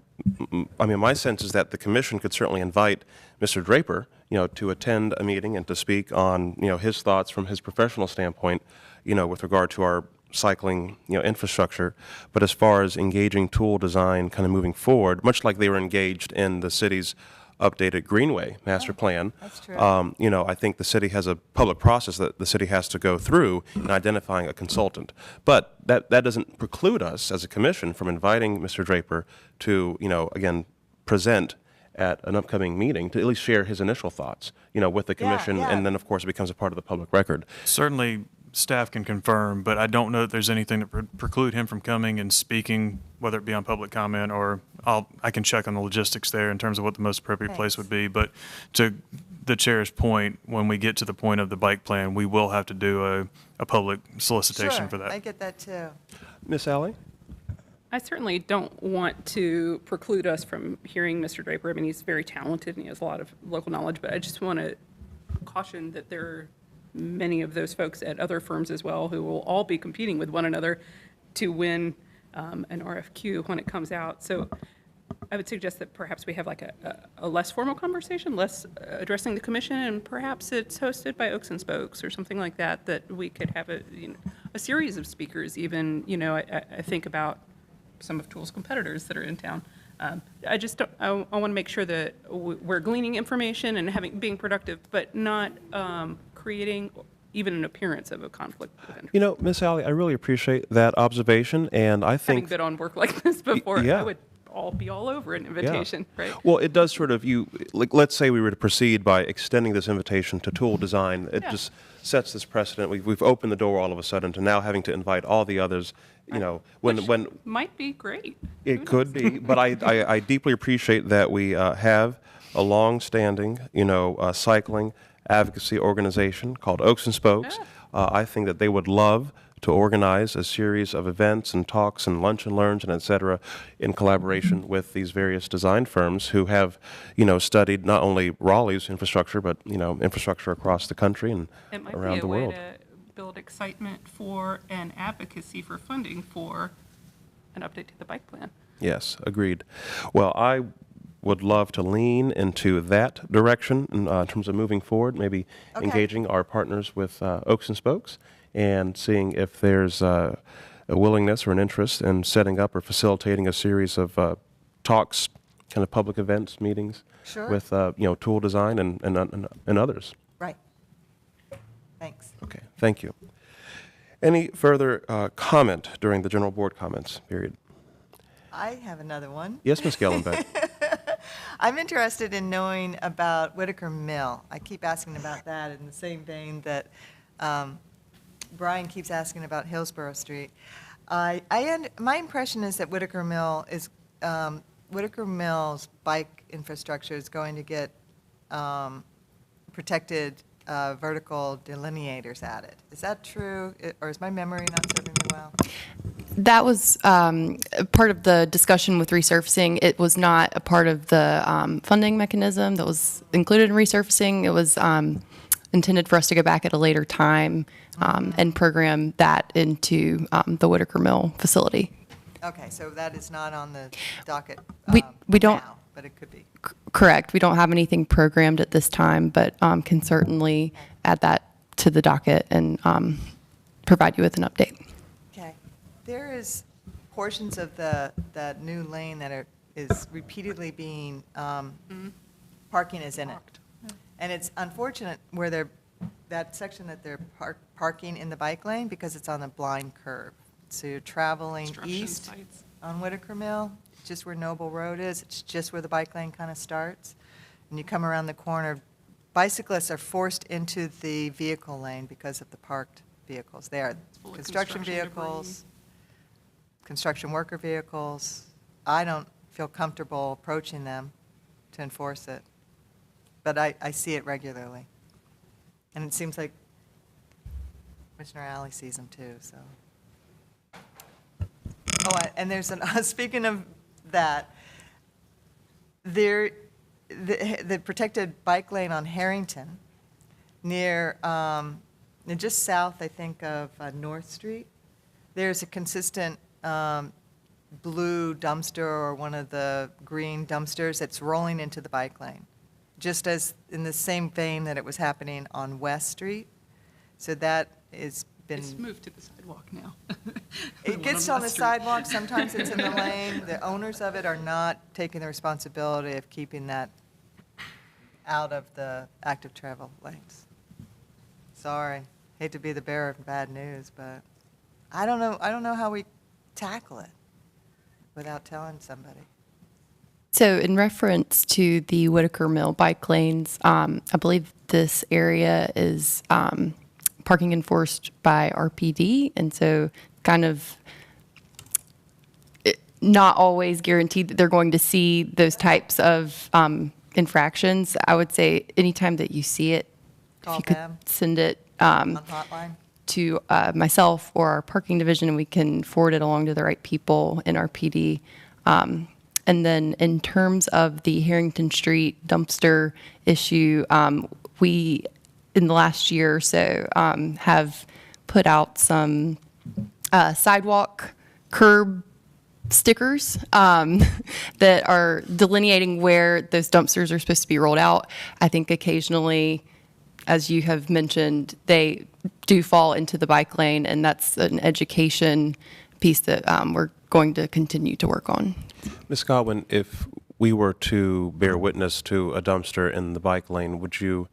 [SPEAKER 1] mean, my sense is that the commission could certainly invite Mr. Draper, to attend a meeting and to speak on, his thoughts from his professional standpoint, with regard to our cycling, infrastructure. But as far as engaging Tool Design kind of moving forward, much like they were engaged in the city's updated Greenway master plan.
[SPEAKER 19] That's true.
[SPEAKER 1] I think the city has a public process that the city has to go through in identifying a consultant. But that doesn't preclude us as a commission from inviting Mr. Draper to, again, present at an upcoming meeting to at least share his initial thoughts, with the commission, and then, of course, it becomes a part of the public record.
[SPEAKER 9] Certainly, staff can confirm, but I don't know that there's anything that preclude him from coming and speaking, whether it be on public comment or I can check on the logistics there in terms of what the most appropriate place would be. But to the chair's point, when we get to the point of the bike plan, we will have to do a public solicitation for that.
[SPEAKER 19] I get that too.
[SPEAKER 1] Miss Alley?
[SPEAKER 8] I certainly don't want to preclude us from hearing Mr. Draper. I mean, he's very talented and he has a lot of local knowledge, but I just want to caution that there are many of those folks at other firms as well who will all be competing with one another to win an RFQ when it comes out. So I would suggest that perhaps we have like a less formal conversation, less addressing the commission, and perhaps it's hosted by Oaks and Spokes or something like that, that we could have a series of speakers even, I think about some of Tool's competitors that are in town. I just don't, I want to make sure that we're gleaning information and being productive, but not creating even an appearance of a conflict of interest.
[SPEAKER 1] Miss Alley, I really appreciate that observation, and I think
[SPEAKER 8] Having been on work like this before,
[SPEAKER 1] yeah.
[SPEAKER 8] I would be all over an invitation, right?
[SPEAKER 1] Well, it does sort of, let's say we were to proceed by extending this invitation to Tool Design. It just sets this precedent. We've opened the door all of a sudden to now having to invite all the others, when
[SPEAKER 8] might be great.
[SPEAKER 1] It could be, but I deeply appreciate that we have a long-standing, cycling advocacy organization called Oaks and Spokes. I think that they would love to organize a series of events and talks and lunch and learns and et cetera in collaboration with these various design firms who have, studied not only Raleigh's infrastructure, but, infrastructure across the country and
[SPEAKER 8] It might
[SPEAKER 1] around
[SPEAKER 8] be
[SPEAKER 1] the
[SPEAKER 8] a way
[SPEAKER 1] world.
[SPEAKER 8] to build excitement for and advocacy for funding for an update to the bike plan.
[SPEAKER 1] Yes, agreed. Well, I would love to lean into that direction in terms of moving forward, maybe engaging our partners with Oaks and Spokes and seeing if there's a willingness or an interest in setting up or facilitating a series of talks, kind of public events, meetings
[SPEAKER 19] Sure.
[SPEAKER 1] with, tool design and others.
[SPEAKER 19] Right. Thanks.
[SPEAKER 1] Okay, thank you. Any further comment during the general board comments period?
[SPEAKER 19] I have another one.
[SPEAKER 1] Yes, Ms. Gellenbeck.
[SPEAKER 19] I'm interested in knowing about Whitaker Mill. I keep asking about that in the same vein that Brian keeps asking about Hillsborough Street. My impression is that Whitaker Mill's bike infrastructure is going to get protected vertical delineators added. Is that true, or is my memory not serving me well?
[SPEAKER 10] That was part of the discussion with resurfacing. It was not a part of the funding mechanism that was included in resurfacing. It was intended for us to go back at a later time and program that into the Whitaker Mill facility.
[SPEAKER 19] Okay, so that is not on the docket
[SPEAKER 10] We don't.
[SPEAKER 19] now, but it could be.
[SPEAKER 10] Correct. We don't have anything programmed at this time, but can certainly add that to the docket and provide you with an update.
[SPEAKER 19] Okay. There is portions of that new lane that is repeatedly being, parking is in it. And it's unfortunate where that section that they're parking in the bike lane because it's on a blind curve. So you're traveling
[SPEAKER 8] Construction
[SPEAKER 19] east
[SPEAKER 8] sites.
[SPEAKER 19] on Whitaker Mill, just where Noble Road is. It's just where the bike lane kind of starts. And you come around the corner, bicyclists are forced into the vehicle lane because of the parked vehicles. They are
[SPEAKER 8] full of
[SPEAKER 19] construction
[SPEAKER 8] construction
[SPEAKER 19] vehicles, construction worker vehicles. I don't feel comfortable approaching them to enforce it, but I see it regularly. And it seems like Commissioner Alley sees them too, so. Oh, and there's speaking of that, the protected bike lane on Harrington near, just south, I think, of North Street, there's a consistent blue dumpster or one of the green dumpsters that's rolling into the bike lane, just as in the same vein that it was happening on West Street. So that is been.
[SPEAKER 8] It's moved to the sidewalk now.
[SPEAKER 19] It gets on the sidewalk, sometimes it's in the lane. The owners of it are not taking the responsibility of keeping that out of the active travel lanes. Sorry, hate to be the bearer of bad news, but I don't know how we tackle it without telling somebody.
[SPEAKER 10] So in reference to the Whitaker Mill bike lanes, I believe this area is parking enforced by RPD, and so kind of not always guaranteed that they're going to see those types of infractions. I would say anytime that you see it,
[SPEAKER 19] Call
[SPEAKER 10] if you could
[SPEAKER 19] them
[SPEAKER 10] send it
[SPEAKER 19] on hotline.
[SPEAKER 10] to myself or our parking division, and we can forward it along to the right people in our PD. And then in terms of the Harrington Street dumpster issue, we, in the last year or so, have put out some sidewalk curb stickers that are delineating where those dumpsters are supposed to be rolled out. I think occasionally, as you have mentioned, they do fall into the bike lane, and that's an education piece that we're going to continue to work on.
[SPEAKER 1] Ms. Godwin, if we were to bear witness to a dumpster in the bike lane, would you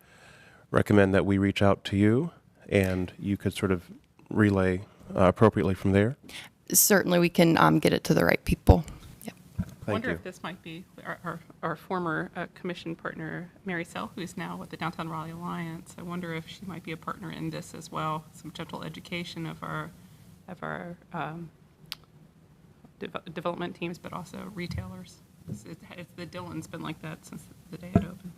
[SPEAKER 1] recommend that we reach out to you and you could sort of relay appropriately from there?
[SPEAKER 10] Certainly, we can get it to the right people. Yep.
[SPEAKER 8] I wonder if this might be our former commission partner, Mary Sell, who's now with the Downtown Raleigh Alliance. I wonder if she might be a partner in this as well, some gentle education of our development teams, but also retailers. The Dillon's been like that since the day it opened.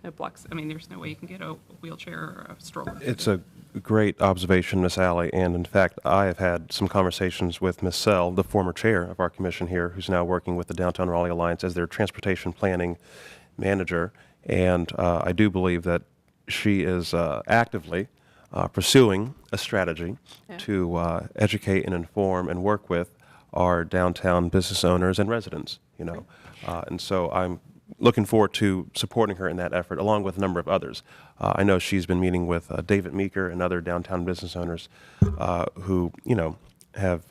[SPEAKER 8] It blocks, I mean, there's no way you can get a wheelchair or a stroller.
[SPEAKER 1] It's a great observation, Miss Alley, and in fact, I have had some conversations with Miss Sell, the former chair of our commission here, who's now working with the Downtown Raleigh Alliance as their transportation planning manager, and I do believe that she is actively pursuing a strategy to educate and inform and work with our downtown business owners and residents, you know. And so I'm looking forward to supporting her in that effort, along with a number of others. I know she's been meeting with David Meeker and other downtown business owners who, you know, have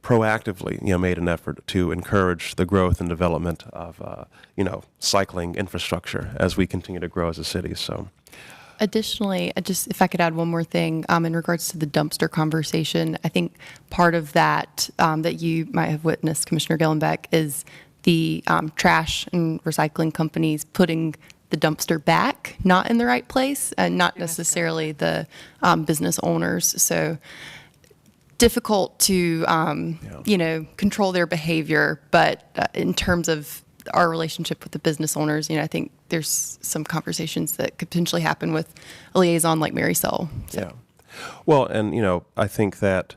[SPEAKER 1] proactively, you know, made an effort to encourage the growth and development of, you know, cycling infrastructure as we continue to grow as a city. So.
[SPEAKER 10] Additionally, if I could add one more thing in regards to the dumpster conversation, I think part of that that you might have witnessed, Commissioner Gellenbeck, is the trash and recycling companies putting the dumpster back, not in the right place, and not necessarily the business owners. So difficult to, you know, control their behavior. But in terms of our relationship with the business owners, you know, I think there's some conversations that could potentially happen with a liaison like Mary Sell. So.
[SPEAKER 1] Yeah. Well, and, you know, I think that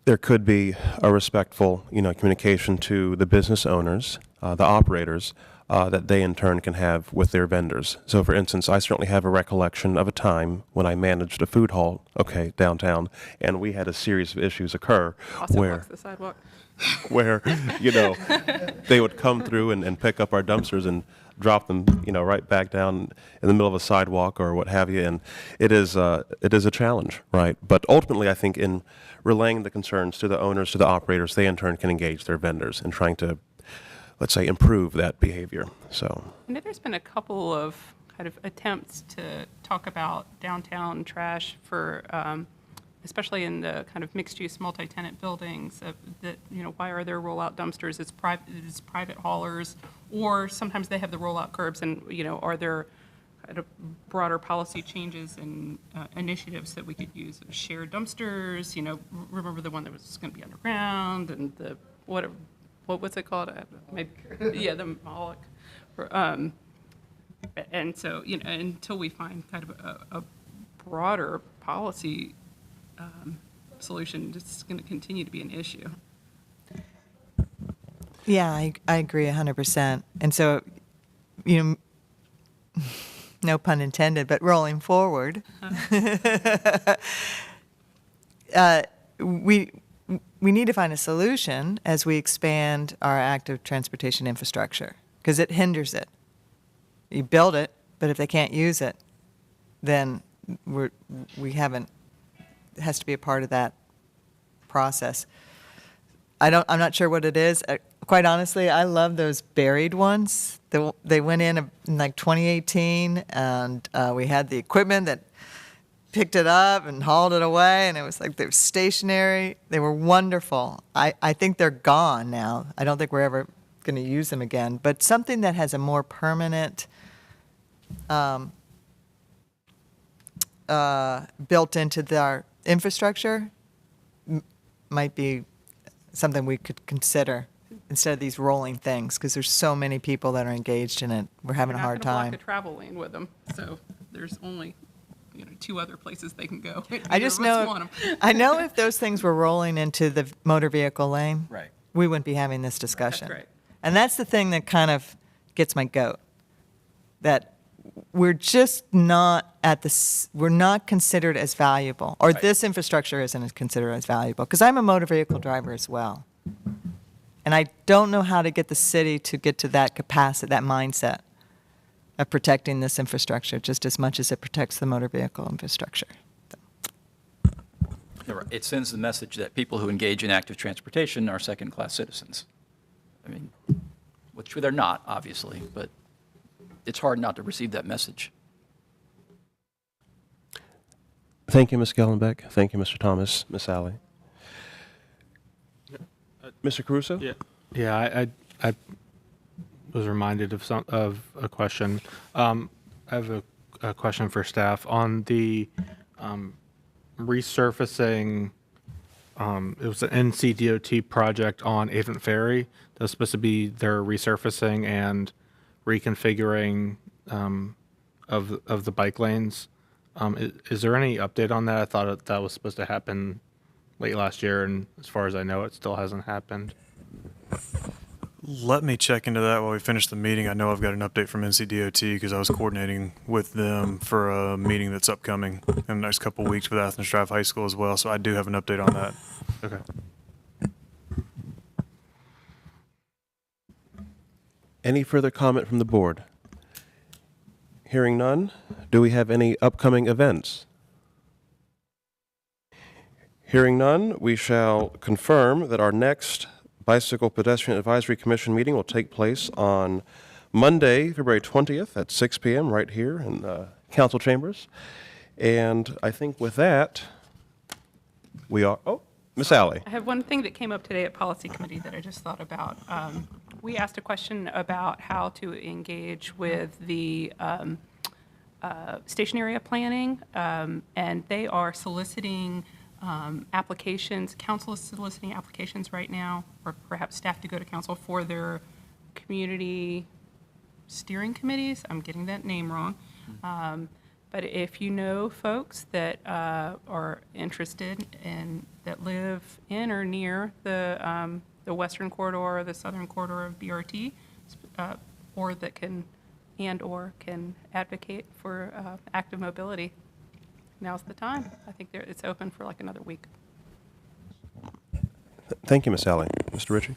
[SPEAKER 1] there could be a respectful, you know, communication to the business owners, the operators, that they in turn can have with their vendors. So, for instance, I certainly have a recollection of a time when I managed a food hall, downtown, and we had a series of issues occur
[SPEAKER 8] Also
[SPEAKER 1] where,
[SPEAKER 8] blocks the sidewalk.
[SPEAKER 1] where, you know, they would come through and pick up our dumpsters and drop them, you know, right back down in the middle of a sidewalk or what have you. And it is a challenge, right? But ultimately, I think in relaying the concerns to the owners, to the operators, they in turn can engage their vendors in trying to, let's say, improve that behavior. So.
[SPEAKER 8] I know there's been a couple of kind of attempts to talk about downtown trash for, especially in the kind of mixed-use multi-tenant buildings, that, you know, why are there rollout dumpsters? It's private haulers, or sometimes they have the rollout curbs, and, you know, are there kind of broader policy changes and initiatives that we could use? Shared dumpsters, you know, remember the one that was going to be underground, and the, what was it called? Maybe, yeah, the Moloch. And so, you know, until we find kind of a broader policy solution, it's going to continue to be an issue.
[SPEAKER 19] Yeah, I agree 100%. And so, you know, no pun intended, but rolling forward, we need to find a solution as we expand our active transportation infrastructure, because it hinders it. You build it, but if they can't use it, then we haven't. It has to be a part of that process. I'm not sure what it is. Quite honestly, I love those buried ones. They went in like 2018, and we had the equipment that picked it up and hauled it away, and it was like they were stationary. They were wonderful. I think they're gone now. I don't think we're ever going to use them again. But something that has a more permanent built into our infrastructure might be something we could consider instead of these rolling things, because there's so many people that are engaged in it. We're having a hard time.
[SPEAKER 8] We're not going to block a travel lane with them, so there's only, you know, 2 other places they can go.
[SPEAKER 19] I just know, I know if those things were rolling into the motor vehicle lane,
[SPEAKER 3] right,
[SPEAKER 19] we wouldn't be having this discussion.
[SPEAKER 8] That's right.
[SPEAKER 19] And that's the thing that kind of gets my goat, that we're just not we're not considered as valuable, or this infrastructure isn't considered as valuable, because I'm a motor vehicle driver as well. And I don't know how to get the city to get to that capacity, that mindset of protecting this infrastructure just as much as it protects the motor vehicle infrastructure.
[SPEAKER 3] It sends the message that people who engage in active transportation are second-class citizens. I mean, which they're not, obviously, but it's hard not to receive that message.
[SPEAKER 1] Thank you, Ms. Gellenbeck. Thank you, Mr. Thomas, Ms. Alley. Mr. Caruso?
[SPEAKER 2] Yeah, I was reminded of a question. I have a question for staff on the resurfacing. It was an NCDOT project on Avon Ferry. That's supposed to be their resurfacing and reconfiguring of the bike lanes. Is there any update on that? I thought that was supposed to happen late last year, and as far as I know, it still hasn't happened.
[SPEAKER 9] Let me check into that while we finish the meeting. I know I've got an update from NCDOT because I was coordinating with them for a meeting that's upcoming in the next couple of weeks with Athens Drive High School as well. So I do have an update on that.
[SPEAKER 2] Okay.
[SPEAKER 1] Any further comment from the board? Hearing none, do we have any upcoming events? Hearing none, we shall confirm that our next Bicycle Pedestrian Advisory Commission meeting will take place on Monday, February 20th at 6 p.m. right here in council chambers. And I think with that, we are, oh, Miss Alley.
[SPEAKER 8] I have one thing that came up today at Policy Committee that I just thought about. We asked a question about how to engage with the station area planning, and they are soliciting applications. Council is soliciting applications right now, or perhaps staff to go to council for their community steering committees. I'm getting that name wrong. But if you know folks that are interested and that live in or near the western corridor or the southern corridor of BRT, or that can advocate for active mobility, now's the time. I think it's open for like another week.
[SPEAKER 1] Thank you, Miss Alley. Mr. Ritchie?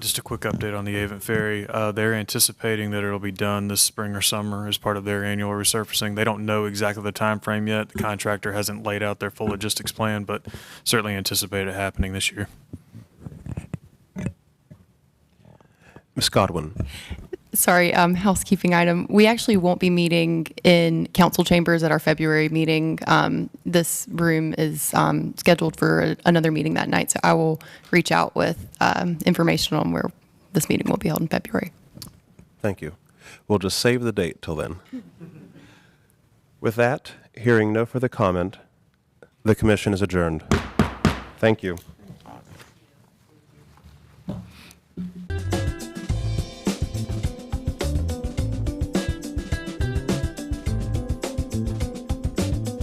[SPEAKER 9] Just a quick update on the Avon Ferry. They're anticipating that it'll be done this spring or summer as part of their annual resurfacing. They don't know exactly the time frame yet. The contractor hasn't laid out their full logistics plan, but certainly anticipate it happening this year.
[SPEAKER 1] Ms. Godwin?
[SPEAKER 10] Sorry, housekeeping item. We actually won't be meeting in council chambers at our February meeting. This room is scheduled for another meeting that night, so I will reach out with information on where this meeting will be held in February.
[SPEAKER 1] Thank you. We'll just save the date till then. With that, hearing no further comment, the commission is adjourned. Thank you.